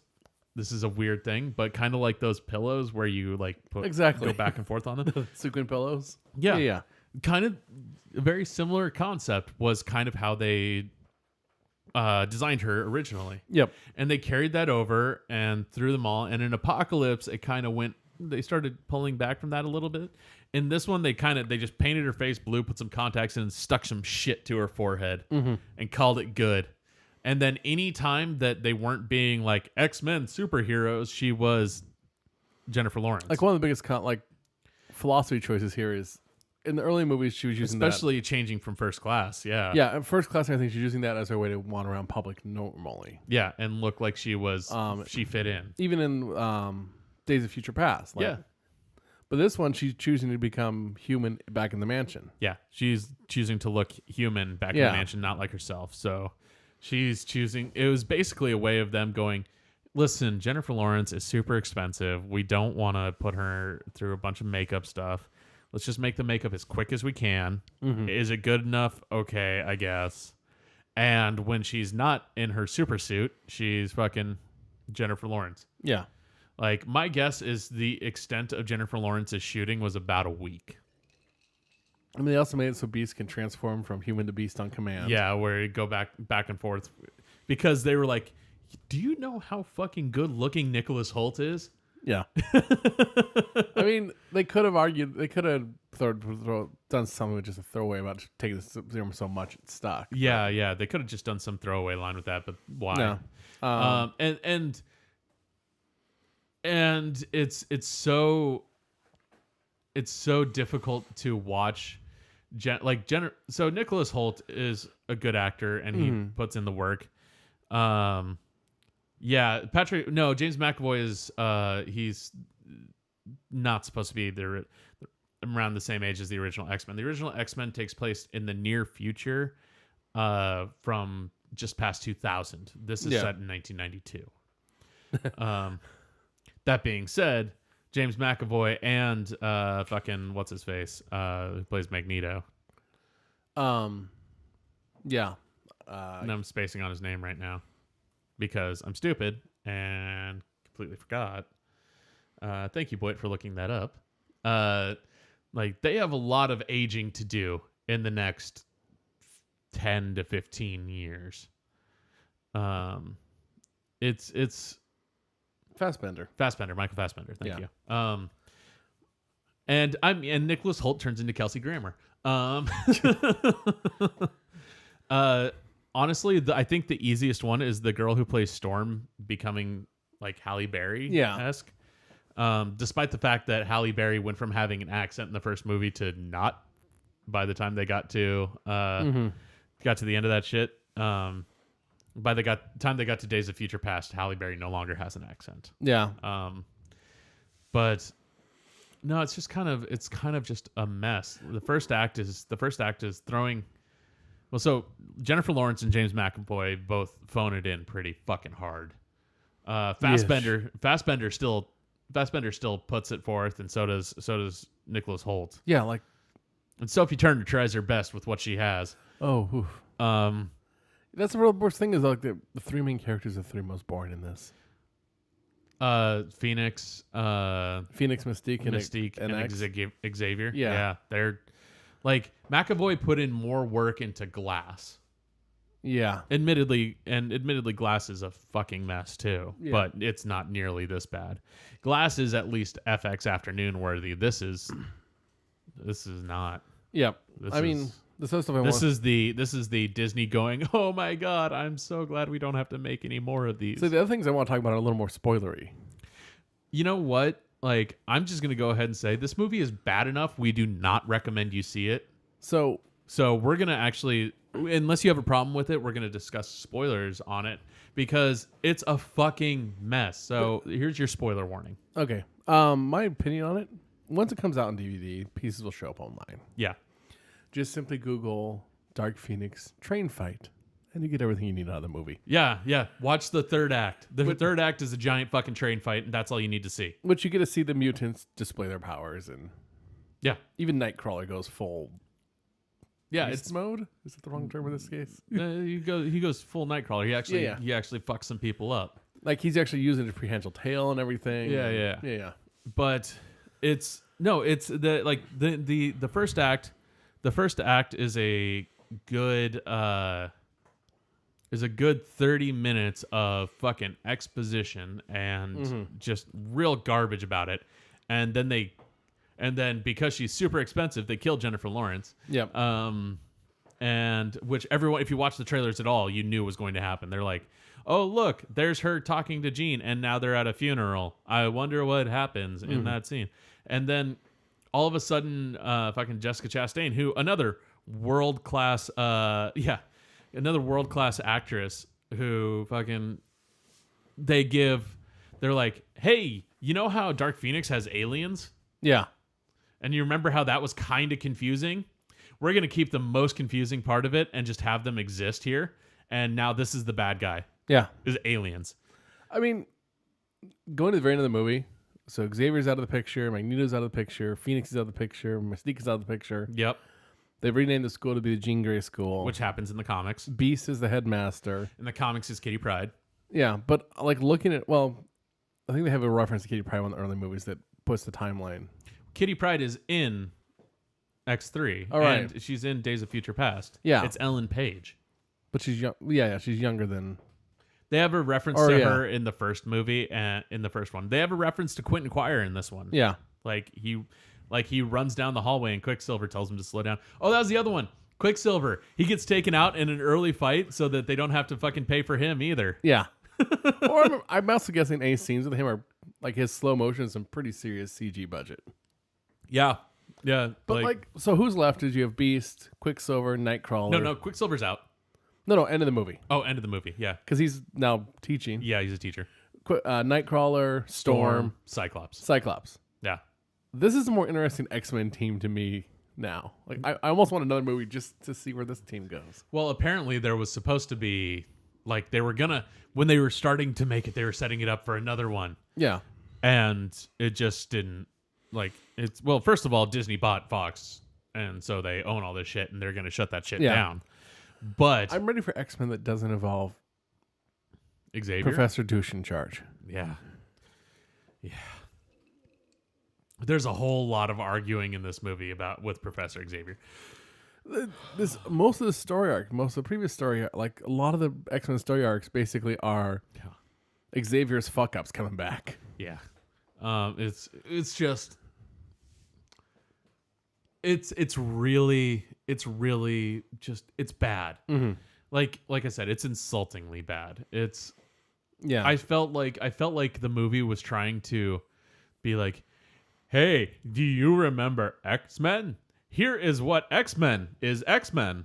this is a weird thing, but kind of like those pillows where you like go back and forth on them. Sequin pillows. Yeah. Yeah. Kind of a very similar concept was kind of how they designed her originally. Yep. And they carried that over and through them all. And in Apocalypse, it kind of they started pulling back from that a little bit. In this one, they just painted her face blue, put some contacts in, and stuck some shit to her forehead and called it good. And then any time that they weren't being like X-Men superheroes, she was Jennifer Lawrence. Like one of the biggest philosophy choices here is in the early movies she was using especially changing from First Class. Yeah. Yeah, in First Class I think she's using that as her way to wander around public normally. Yeah, and look like she was she fit in. Even in Days of Future Past. Yeah. But this one she's choosing to become human back in the mansion. Yeah, she's choosing to look human back in the mansion, not like herself. So she's choosing. It was basically a way of them going, listen, Jennifer Lawrence is super expensive. We don't want to put her through a bunch of makeup stuff. Let's just make the makeup as quick as we can. Is it good enough? Okay, I guess. And when she's not in her super suit, she's fucking Jennifer Lawrence. Yeah. Like, my guess is the extent of Jennifer Lawrence's shooting was about a week. I mean, they also made it so Beast can transform from human to beast on command. Yeah, where you go back and forth. Because they were like, do you know how fucking good looking Nicholas Hoult is? Yeah. I mean, they could have argued, they could have done something with just a throwaway about taking the serum so much it's stuck. Yeah. They could have just done some throwaway line with that, but why? No. And it's so difficult to watch. So Nicholas Hoult is a good actor and he puts in the work. Yeah, James McAvoy is he's not supposed to be around the same age as the original X-Men. The original X-Men takes place in the near future from just past 2000. This is set in 1992. That being said, James McAvoy and fucking what's his face who plays Magneto. Yeah. And I'm spacing on his name right now because I'm stupid and completely forgot. Thank you, Boyd, for looking that up. Like, they have a lot of aging to do in the next 10 to 15 years. It's Fassbender, Michael Fassbender. Thank you. And Nicholas Hoult turns into Kelsey Grammer. Honestly, I think the easiest one is the girl who plays Storm becoming like Halle Berry-esque. Despite the fact that Halle Berry went from having an accent in the first movie to not by the time they got to the end of that shit. By the time they got to Days of Future Past, Halle Berry no longer has an accent. Yeah. But no, it's kind of just a mess. The first act is throwing. Well, so Jennifer Lawrence and James McAvoy both phone it in pretty fucking hard. Fassbender still puts it forth, and so does Nicholas Hoult. Yeah, like, and Sophie Turner tries her best with what she has. Oh, oof. That's the real worst thing is like the three main characters are the three most boring in this. Phoenix, Mystique, and Xavier. Yeah, they're like McAvoy put in more work into Glass. Yeah, admittedly, Glass is a fucking mess too, but it's not nearly this bad. Glass is at least FX Afternoon worthy. This is not. Yep. This is the Disney going, oh my god, I'm so glad we don't have to make any more of these. So the other things I want to talk about are a little more spoilery. You know what? Like, I'm just gonna go ahead and say this movie is bad enough. We do not recommend you see it. So we're gonna actually unless you have a problem with it, we're going to discuss spoilers on it because it's a fucking mess. So here's your spoiler warning. Okay. My opinion on it, once it comes out on DVD, pieces will show up online. Yeah. Just simply Google Dark Phoenix train fight, and you get everything you need out of the movie. Yeah, yeah. Watch the third act. The third act is a giant fucking train fight, and that's all you need to see. Which you get to see the mutants display their powers, and yeah, even Nightcrawler goes full. Yeah, it's mode. Is it the wrong term in this case? He goes full Nightcrawler. He actually fucks some people up. Like he's actually using his prehensile tail and everything. Yeah. But it's the first act. The first act is a good 30 minutes of fucking exposition and just real garbage about it. And then because she's super expensive, they kill Jennifer Lawrence. Yep. And which everyone, if you watch the trailers at all, you knew was going to happen. They're like, oh, look, there's her talking to Jean, and now they're at a funeral. I wonder what happens in that scene. And then all of a sudden, fucking Jessica Chastain, who another world-class actress who fucking they're like, hey, you know how Dark Phoenix has aliens? Yeah. And you remember how that was kind of confusing? We're going to keep the most confusing part of it and just have them exist here. And now this is the bad guy. Yeah. Is aliens. I mean, going to the very end of the movie, so Xavier's out of the picture, Magneto's out of the picture, Phoenix is out of the picture, Mystique is out of the picture. Yep. They've renamed the school to be the Jean Grey School. Which happens in the comics. Beast is the headmaster. In the comics is Kitty Pryde. Yeah, but like looking at, well, I think they have a reference to Kitty Pryde in one of the early movies that puts the timeline. Kitty Pryde is in X3. All right. And she's in Days of Future Past. Yeah. It's Ellen Page. But she's young. Yeah, she's younger than... They have a reference to her in the first movie and in the first one. They have a reference to Quentin Quire in this one. Yeah. Like he runs down the hallway and Quicksilver tells him to slow down. Oh, that was the other one. Quicksilver. He gets taken out in an early fight so that they don't have to fucking pay for him either. Yeah. Or I'm also guessing any scenes with him are like his slow motion, some pretty serious CG budget. Yeah. Yeah. But so who's left? Did you have Beast, Quicksilver, Nightcrawler? No, Quicksilver's out. No, end of the movie. Oh, end of the movie. Yeah. Because he's now teaching. Yeah, he's a teacher. Nightcrawler, Storm, Cyclops. Yeah. This is a more interesting X-Men team to me now. Like I almost want another movie just to see where this team goes. Well, apparently there was supposed to be like they were gonna when they were starting to make it, they were setting it up for another one. Yeah. And it just didn't first of all, Disney bought Fox, and so they own all this shit and they're gonna shut that shit down. But I'm ready for X-Men that doesn't involve Xavier. Professor Douche in charge. Yeah. Yeah. There's a whole lot of arguing in this movie with Professor Xavier. Most of the previous story, like a lot of the X-Men story arcs basically are Xavier's fuck-ups coming back. Yeah. It's really it's bad. Mm-hmm. Like I said, it's insultingly bad. Yeah. I felt like the movie was trying to be like, hey, do you remember X-Men? Here is what X-Men is X-Men.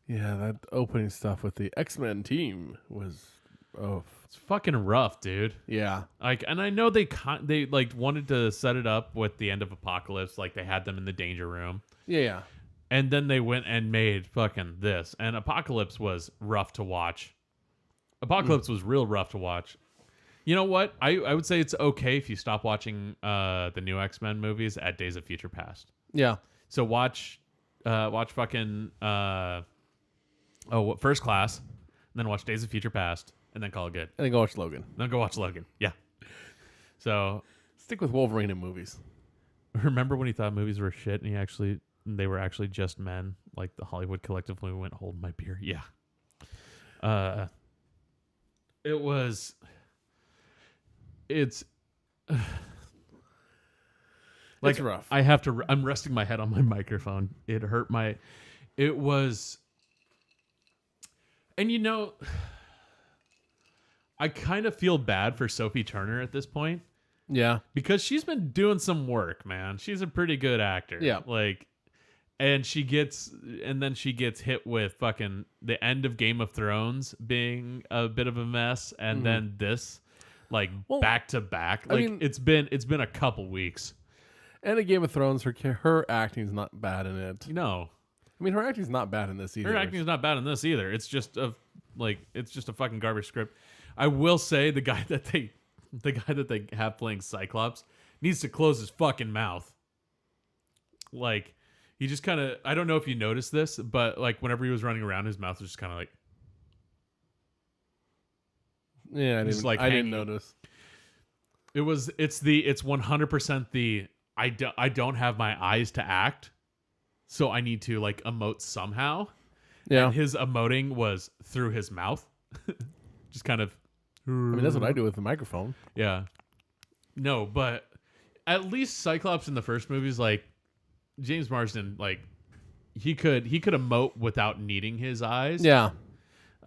Yeah, that opening stuff with the X-Men team was it's fucking rough, dude. Yeah. Like, and I know they like wanted to set it up with the end of Apocalypse, like they had them in the danger room. Yeah. And then they went and made fucking this. And Apocalypse was rough to watch. Apocalypse was real rough to watch. You know what? I would say it's okay if you stop watching the new X-Men movies at Days of Future Past. Yeah. So watch fucking First Class, and then watch Days of Future Past, and then call it good. And then go watch Logan. Then go watch Logan. Yeah. So stick with Wolverine in movies. Remember when he thought movies were shit and they were actually just men? Like the Hollywood collectively went, hold my beer. Yeah. It was. It's. Like, it's rough. I'm resting my head on my microphone. It hurt my. It was. And I kind of feel bad for Sophie Turner at this point. Yeah. Because she's been doing some work, man. She's a pretty good actor. Yeah. Like, and then she gets hit with fucking the end of Game of Thrones being a bit of a mess, and then this, like, back to back. Like, it's been a couple weeks. And in Game of Thrones, her acting's not bad in it. No, I mean, her acting's not bad in this either. her acting's not bad in this either. It's just a fucking garbage script. I will say the guy that they have playing Cyclops needs to close his fucking mouth. Like, he just kind of, I don't know if you noticed this, but like whenever he was running around, his mouth was just kind of like, yeah, I didn't notice. It's 100% the I don't have my eyes to act, so I need to like emote somehow. Yeah, and his emoting was through his mouth, just kind of. I mean, that's what I do with the microphone. Yeah, no, but at least Cyclops in the first movie is like James Marsden, like he could emote without needing his eyes. Yeah.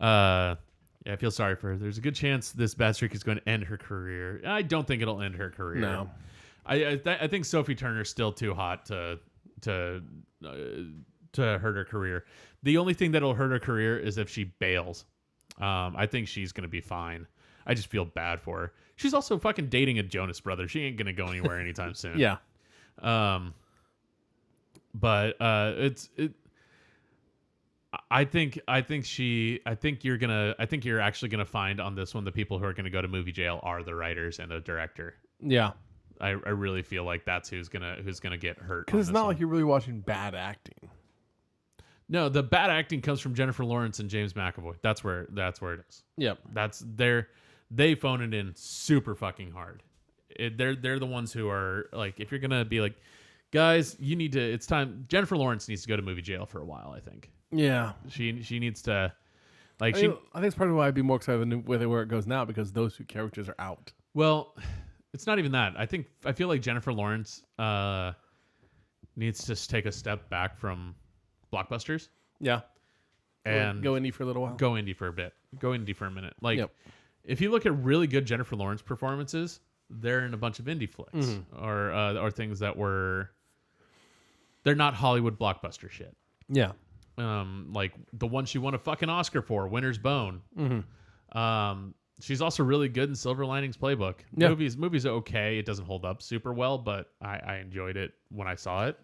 Yeah, I feel sorry for her. There's a good chance this bad streak is going to end her career. I don't think it'll end her career. No. I think Sophie Turner's still too hot to hurt her career. The only thing that'll hurt her career is if she bails. I think she's going to be fine. I just feel bad for her. She's also fucking dating a Jonas brother. She ain't going to go anywhere anytime soon. Yeah. But I think you're actually gonna find on this one the people who are gonna go to movie jail are the writers and the director. Yeah. I really feel like that's who's gonna get hurt. Because it's not like you're really watching bad acting. No, the bad acting comes from Jennifer Lawrence and James McAvoy. That's where it is. Yep. They phone it in super fucking hard. They're the ones who are like, if you're gonna be like, guys, it's time. Jennifer Lawrence needs to go to movie jail for a while, I think. Yeah. She needs to, like, I think it's part of why I'd be more excited with where it goes now, because those two characters are out. Well, it's not even that. I feel like Jennifer Lawrence needs to take a step back from blockbusters. Yeah. And go indie for a little while. Go indie for a bit. Go indie for a minute. Like, yep. If you look at really good Jennifer Lawrence performances, they're in a bunch of indie flicks or things that they're not Hollywood blockbuster shit. Yeah. Like the one she won a fucking Oscar for, Winter's Bone. Mm-hmm. She's also really good in Silver Linings Playbook. Yeah. Movie's okay. It doesn't hold up super well, but I enjoyed it when I saw it.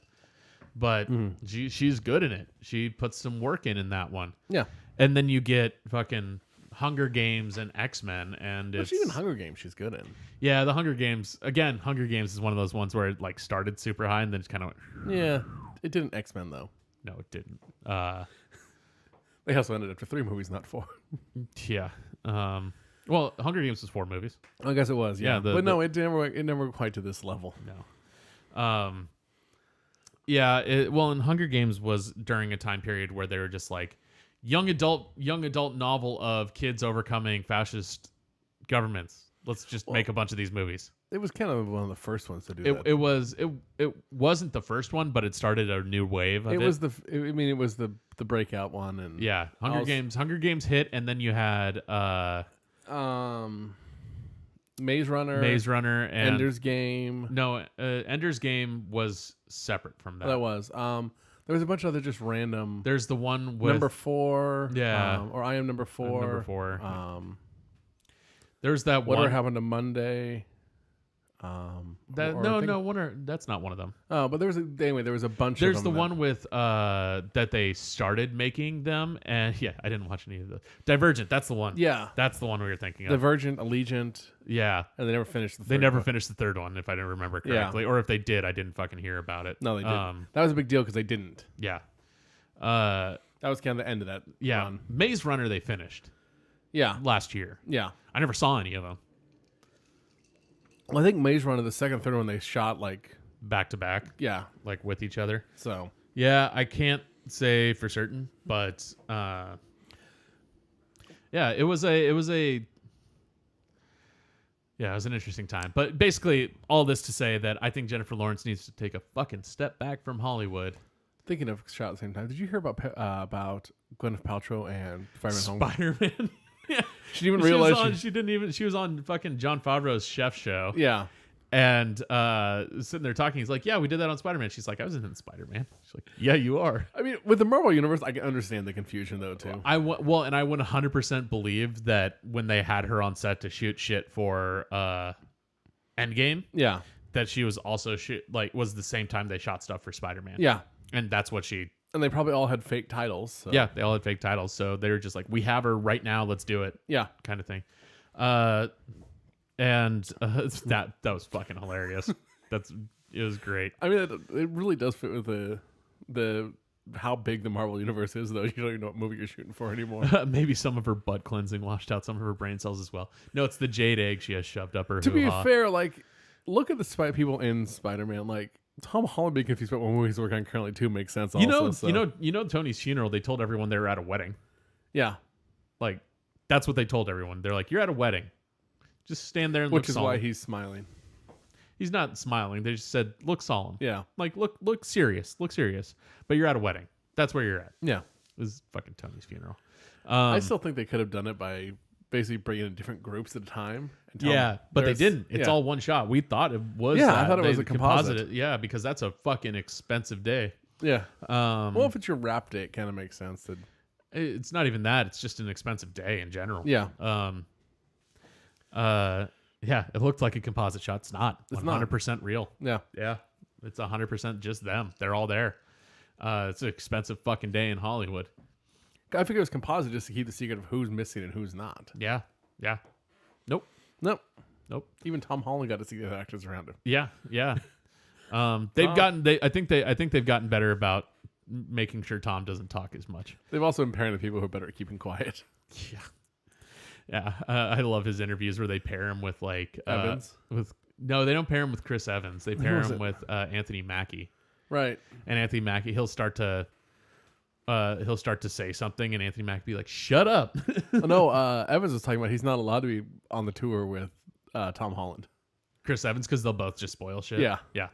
But she's good in it. She puts some work in that one. Yeah. And then you get fucking Hunger Games and X-Men, and it's even Hunger Games she's good in. Yeah, the Hunger Games is one of those ones where it like started super high and then it's kind of yeah. It didn't X-Men though. No, it didn't. They also ended after 3 movies, not 4. Yeah. Well, Hunger Games was 4 movies. I guess it was. Yeah. But no, it never quite to this level. No. Yeah. Well, and Hunger Games was during a time period where they were just like young adult novel of kids overcoming fascist governments. Let's just make a bunch of these movies. It was kind of one of the first ones to do that. It wasn't the first one, but it started a new wave of it. It was the breakout one, and yeah, Hunger Games hit, and then you had Maze Runner, and Ender's Game. No, Ender's Game was separate from that. That was. There was a bunch of other just random. There's the one with Number 4. Yeah, or I Am Number 4. Number 4. There's that Whatever one. Happened to Monday. That's not one of them. Oh, but there was a bunch. There's of them the one with that they started making them, and yeah, I didn't watch any of those. Divergent, that's the one. Yeah, that's the one we were thinking of. Divergent, Allegiant. Yeah, and they never finished the. They never finished the third one, if I didn't remember correctly, or if they did, I didn't fucking hear about it. No, they didn't. That was a big deal because they didn't. Yeah, that was kind of the end of that. Yeah, run. Maze Runner they finished. Yeah, last year. Yeah, I never saw any of them. Well, I think Maze Runner, the second, third one, they shot like back to back. Yeah, like with each other. So yeah, I can't say for certain, but yeah, it was an interesting time. But basically, all this to say that I think Jennifer Lawrence needs to take a fucking step back from Hollywood. Thinking of shot at the same time, did you hear about Gwyneth Paltrow and Spider-Man? Yeah, she didn't even realize she was on fucking Jon Favreau's chef show. Yeah, And sitting there talking, he's like, "Yeah, we did that on Spider-Man." She's like, "I was in Spider-Man." She's like, "Yeah, you are." I mean, with the Marvel universe, I can understand the confusion though too. And I 100% believe that when they had her on set to shoot shit for Endgame, Yeah, that she was also was the same time they shot stuff for Spider-Man. yeah, And that's what she. and they probably all had fake titles. So. Yeah, they all had fake titles, so they were just like, "We have her right now, let's do it." Yeah, kind of thing. That was fucking hilarious. It was great. I mean, it really does fit with the how big the Marvel universe is, though. You don't even know what movie you're shooting for anymore. Maybe some of her butt cleansing washed out some of her brain cells as well. No, it's the jade egg she has shoved up her. To be hoo-ha. fair, like, look at the people in Spider-Man. Like, Tom Holland being confused about what movies working on currently too makes sense. You know, Tony's funeral. They told everyone they were at a wedding. Yeah, Like, that's what they told everyone. They're like, "You're at a wedding. Just stand there and which look is solemn." why he's smiling. He's not smiling. They just said, "Look solemn." Yeah, Like, look serious. Look serious. But you're at a wedding. That's where you're at. yeah. It was fucking Tony's funeral. I still think they could have done it by basically bringing in different groups at a time. And tell Yeah, them but they there's- didn't. It's yeah. all one shot. We thought it was. Yeah, I that. thought it was They a composite. composited- Yeah, because that's a fucking expensive day. Yeah. Um, Well, if it's your wrap day, it kind of makes sense. That it's not even that. It's just an expensive day in general. yeah, Yeah, it looked like a composite shot. It's not. It's not. 100% real. yeah. Yeah, it's 100% just them. They're all there. It's an expensive fucking day in Hollywood. I figured it was composite just to keep the secret of who's missing and who's not. Yeah. Nope. Nope. Nope. Even Tom Holland got to see the other actors around him. Yeah. They've gotten. I think they've gotten better about making sure Tom doesn't talk as much. They've also been pairing the people who are better at keeping quiet. Yeah. I love his interviews where they pair him with like Evans? No, they don't pair him with Chris Evans. They pair is him it? with Anthony Mackie. Right. And Anthony Mackie, he'll start to say something, and Anthony Mackie be like, "Shut up." No, Evans was talking about he's not allowed to be on the tour with Tom Holland. Chris Evans, because they'll both just spoil shit. Yeah.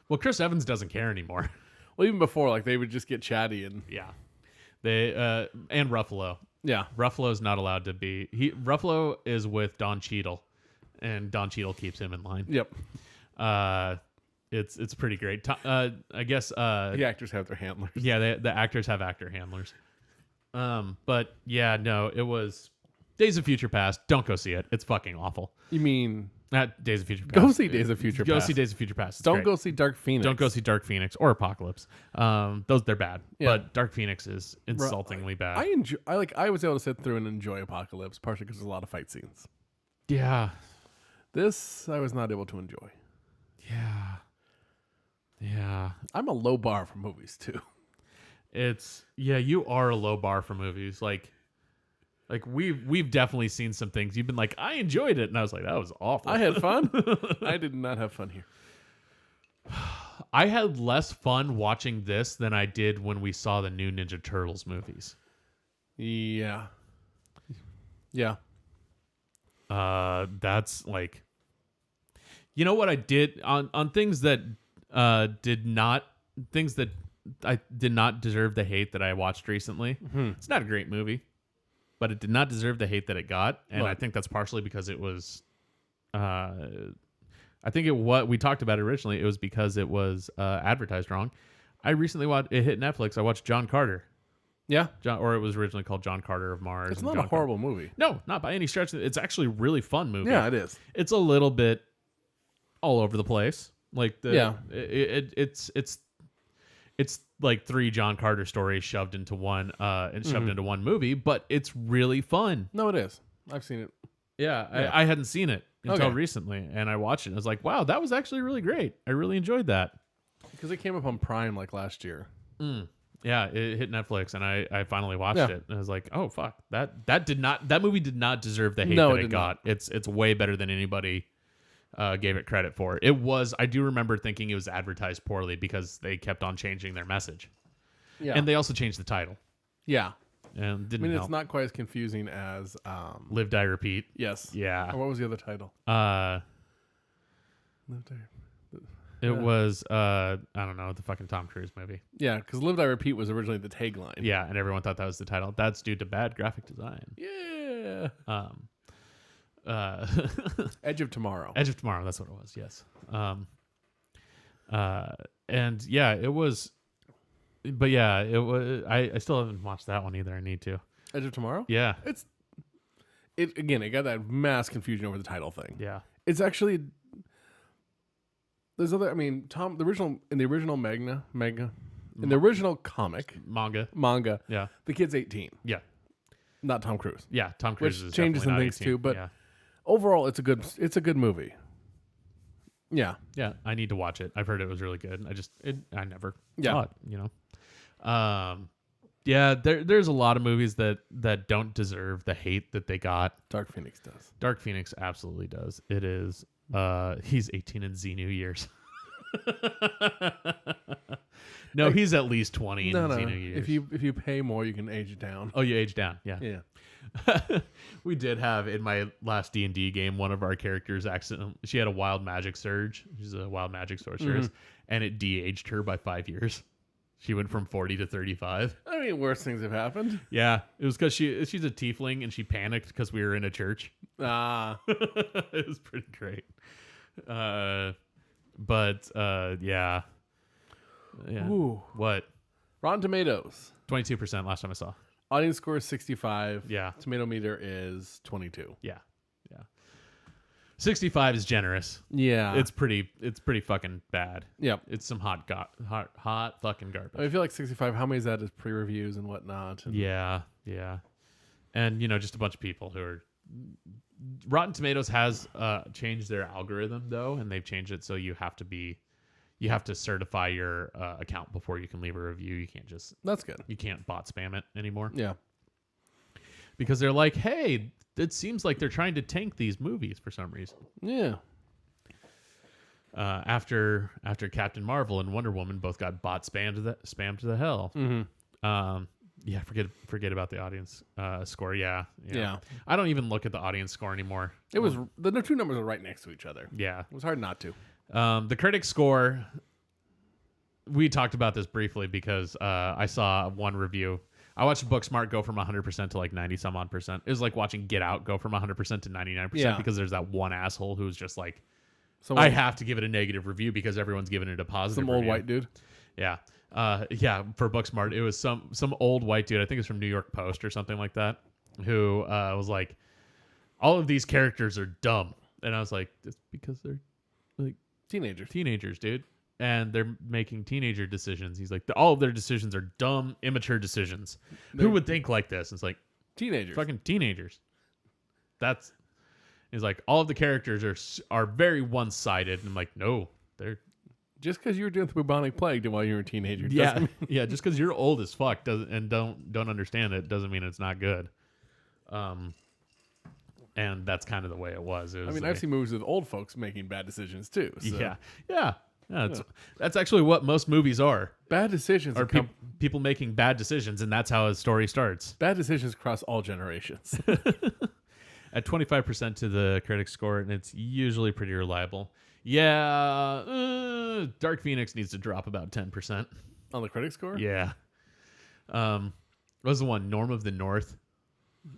Well, Chris Evans doesn't care anymore. Well, even before, like, they would just get chatty and... Yeah. They and Ruffalo. Yeah. Ruffalo's not allowed to be. Ruffalo is with Don Cheadle, and Don Cheadle keeps him in line. Yep. It's pretty great. I guess. The actors have their handlers. Yeah, the actors have actor handlers. But yeah, no, it was Days of Future Past. Don't go see it. It's fucking awful. You mean... Days of Future Past. Go see Days of Future Go Past. see Days of Future Past. It's Don't great. go see Dark Phoenix. Don't go see Dark Phoenix or Apocalypse. They're bad. Yeah. But Dark Phoenix is insultingly bad. I was able to sit through and enjoy Apocalypse, partially because there's a lot of fight scenes. Yeah. This, I was not able to enjoy. Yeah. I'm a low bar for movies, too. You are a low bar for movies. Like we've definitely seen some things. You've been like, "I enjoyed it," and I was like, "That was awful." I had fun. I did not have fun here. I had less fun watching this than I did when we saw the new Ninja Turtles movies. Yeah. Yeah. That's like, you know what I did on things that did not deserve the hate that I watched recently. Mm-hmm. It's not a great movie, but it did not deserve the hate that it got, and Right. I think that's partially because it was. I think what we talked about originally, it was because it was advertised wrong. I recently watched it hit Netflix. I watched John Carter. Yeah. Or it was originally called John Carter of Mars. It's and not John a horrible movie. No, not by any stretch. It's actually a really fun movie. Yeah, it is. It's a little bit all over the place. Like it's like 3 John Carter stories shoved into one into one movie, but it's really fun. No, it is. I've seen it. Yeah, Yeah. I hadn't seen it until Okay. recently, and I watched it. And I was like, wow, that was actually really great. I really enjoyed that. Because it came up on Prime like last year. Yeah, it hit Netflix, and I finally watched Yeah. it, and I was like, oh fuck, that movie did not deserve the hate No, that it it did got. It's way better than anybody gave it credit for. It was. I do remember thinking it was advertised poorly because they kept on changing their message, Yeah. and they also changed the title, yeah. and I didn't mean, help. it's not quite as confusing as Live, Die, Repeat. yes. Yeah. Or what was the other title? Live Die. It was I don't know, the fucking Tom Cruise movie. Yeah, because Live Die Repeat was originally the tagline. Yeah, and everyone thought that was the title. That's due to bad graphic design. Yeah. Edge of Tomorrow. Edge of Tomorrow. That's what it was. Yes. And yeah, it was. But yeah, it was. I still haven't watched that one either. I need to. Edge of Tomorrow. Yeah. It got that mass confusion over the title thing. Yeah. It's actually there's other. I mean, the original comic manga. Yeah. the kid's 18. Yeah. Not Tom Cruise. Yeah. Tom Cruise Which is changes some things 18. too, but yeah. overall, it's a good movie. Yeah. Yeah. I need to watch it. I've heard it was really good. I never Yeah. saw it. You know. Yeah. There's a lot of movies that don't deserve the hate that they got. Dark Phoenix does. Dark Phoenix absolutely does. It is. He's 18 in Xenu years. No, he's at least 20 in Xenu years. If you pay more, you can age it down. Oh, you age down. Yeah. Yeah. We did have in my last D&D game, one of our characters she had a wild magic surge. She's a wild magic sorceress, and it de-aged her by 5 years. She went from 40 to 35. I mean, worse things have happened. Yeah, it was because she's a tiefling and she panicked because we were in a church. It was pretty great. Yeah. Ooh. What? Rotten Tomatoes. 22% last time I saw. Audience score is 65. Yeah. Tomato meter is 22. Yeah. 65 is generous. Yeah. It's pretty fucking bad. Yep. It's some hot fucking garbage. I feel like 65, how many is that as pre-reviews and whatnot? And Yeah. And, just a bunch of people who are... Rotten Tomatoes has changed their algorithm, though, and they've changed it so you have to certify your account before you can leave a review. You can't just... That's good. You can't bot spam it anymore. Yeah. Because they're like, hey, it seems like they're trying to tank these movies for some reason. Yeah. After Captain Marvel and Wonder Woman both got bot spammed to the hell. Mm-hmm. Yeah, forget about the audience score. Yeah. Yeah. I don't even look at the audience score anymore. It was the two numbers are right next to each other. Yeah. It was hard not to. The critic score, we talked about this briefly because I saw one review. I watched Booksmart go from 100% to like 90 some odd percent. It was like watching Get Out go from 100% to 99% because there's that one asshole who's just like, I have to give it a negative review because everyone's giving it a positive Some old white dude. Yeah. For Booksmart, it was some old white dude, I think it's from New York Post or something like that, who was like, all of these characters are dumb. And I was like, it's because they're like teenagers, dude. And they're making teenager decisions. He's like, all of their decisions are dumb, immature decisions. Who would think like this? It's like, teenagers. Fucking teenagers. He's like, all of the characters are very one-sided. And I'm like, no, they're... Just because you were dealing with the bubonic plague while you were a teenager. Yeah, yeah. Just because you're old as fuck don't understand it doesn't mean it's not good. And that's kind of the way it was. I've seen movies with old folks making bad decisions too. So. Yeah. That's actually what most movies are. Bad decisions are people making bad decisions, and that's how a story starts. Bad decisions across all generations. At 25% to the critic score, and it's usually pretty reliable. Yeah, Dark Phoenix needs to drop about 10%. On the critic score? Yeah. What was the one? Norm of the North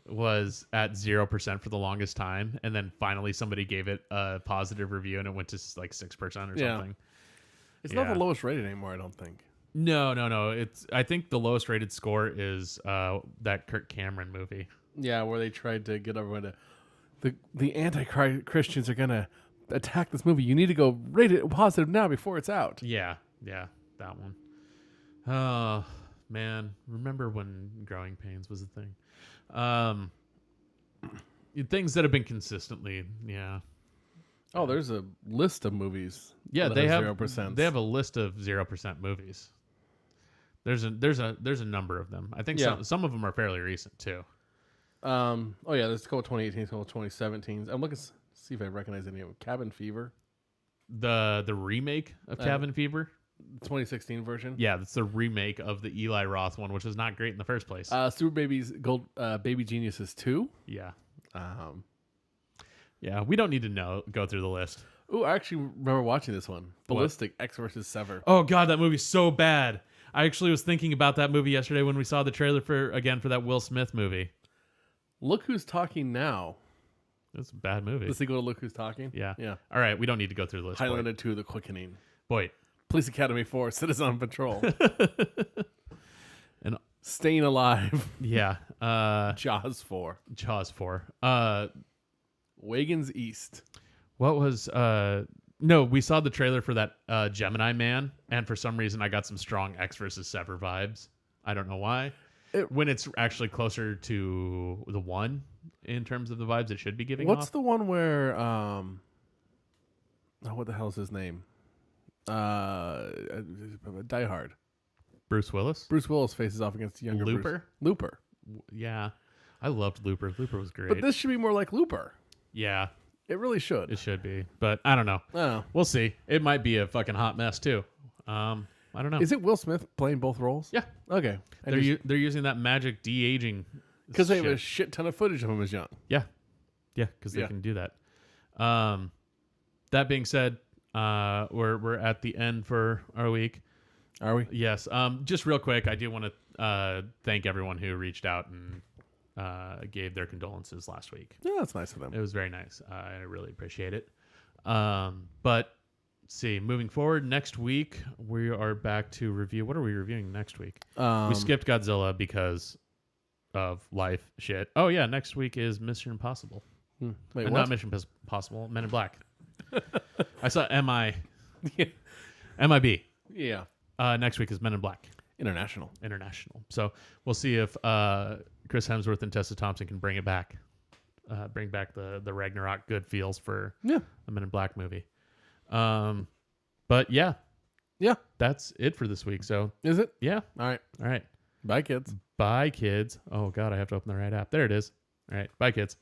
was at 0% for the longest time, and then finally somebody gave it a positive review, and it went to like 6% or something. It's not the lowest rated anymore, I don't think. No. I think the lowest rated score is that Kirk Cameron movie. Yeah, where they tried to get everyone to... The anti-Christians are going to attack this movie. You need to go rate it positive now before it's out. Yeah, that one. Oh, man. Remember when Growing Pains was a thing? Things that have been consistently, yeah. Oh, there's a list of movies. Yeah, they have 0%. They have a list of 0% movies. There's a number of them. I think some of them are fairly recent too. There's a couple 2018, a couple 2017. I'm looking to see if I recognize any of them. Cabin Fever. The remake of Cabin Fever. 2016 version. Yeah, that's the remake of the Eli Roth one, which is not great in the first place. Super Babies Baby Geniuses 2. Yeah. Yeah, we don't need to go through the list. Oh, I actually remember watching this one. Ballistic, X versus Sever. Oh god, that movie's so bad. I actually was thinking about that movie yesterday when we saw the trailer for that Will Smith movie. Look Who's Talking Now It's a bad movie. The sequel to Look Who's Talking. Yeah. Yeah. All right, we don't need to go through the list. Highlander 2: The Quickening. Boyd. Police Academy 4: Citizen on Patrol. And Staying Alive. yeah. Jaws 4. Jaws 4. Wagons East. What was no, we saw the trailer for that Gemini Man, and for some reason I got some strong X versus Sever vibes. I don't know why. When it's actually closer to the one in terms of the vibes it should be giving What's off. the one where what the hell's his name? Die Hard. Bruce Willis? Bruce Willis faces off against younger Looper? Looper. Yeah. I loved Looper. Looper was great. But this should be more like Looper. Yeah, It really should. it should be. But I don't know. Oh. We'll see. It might be a fucking hot mess too. I don't know. Is it Will Smith playing both roles? Yeah. Okay. They're using that magic de-aging Because they have a shit. shit ton of footage of him as young. Yeah, because they Yeah. can do that. That being said, we're at the end for our week. Are we? Yes. Just real quick, I do want to thank everyone who reached out and gave their condolences last week. Yeah, that's nice of them. It was very nice. I really appreciate it. But let's see, moving forward, next week we are back to review. What are we reviewing next week? We skipped Godzilla because of life shit. Oh yeah, next week is Mission Impossible. Wait, Not what? Mission Impossible, Men in Black. I saw MIB. Yeah. Next week is Men in Black International. So we'll see if Chris Hemsworth and Tessa Thompson can bring it back. Bring back the Ragnarok good feels for Yeah. the Men in Black movie. But yeah, that's it for this week. So Is it? yeah, All all right. right. Bye, kids. Bye, kids. Oh God, I have to open the right app. There it is. All right, bye, kids.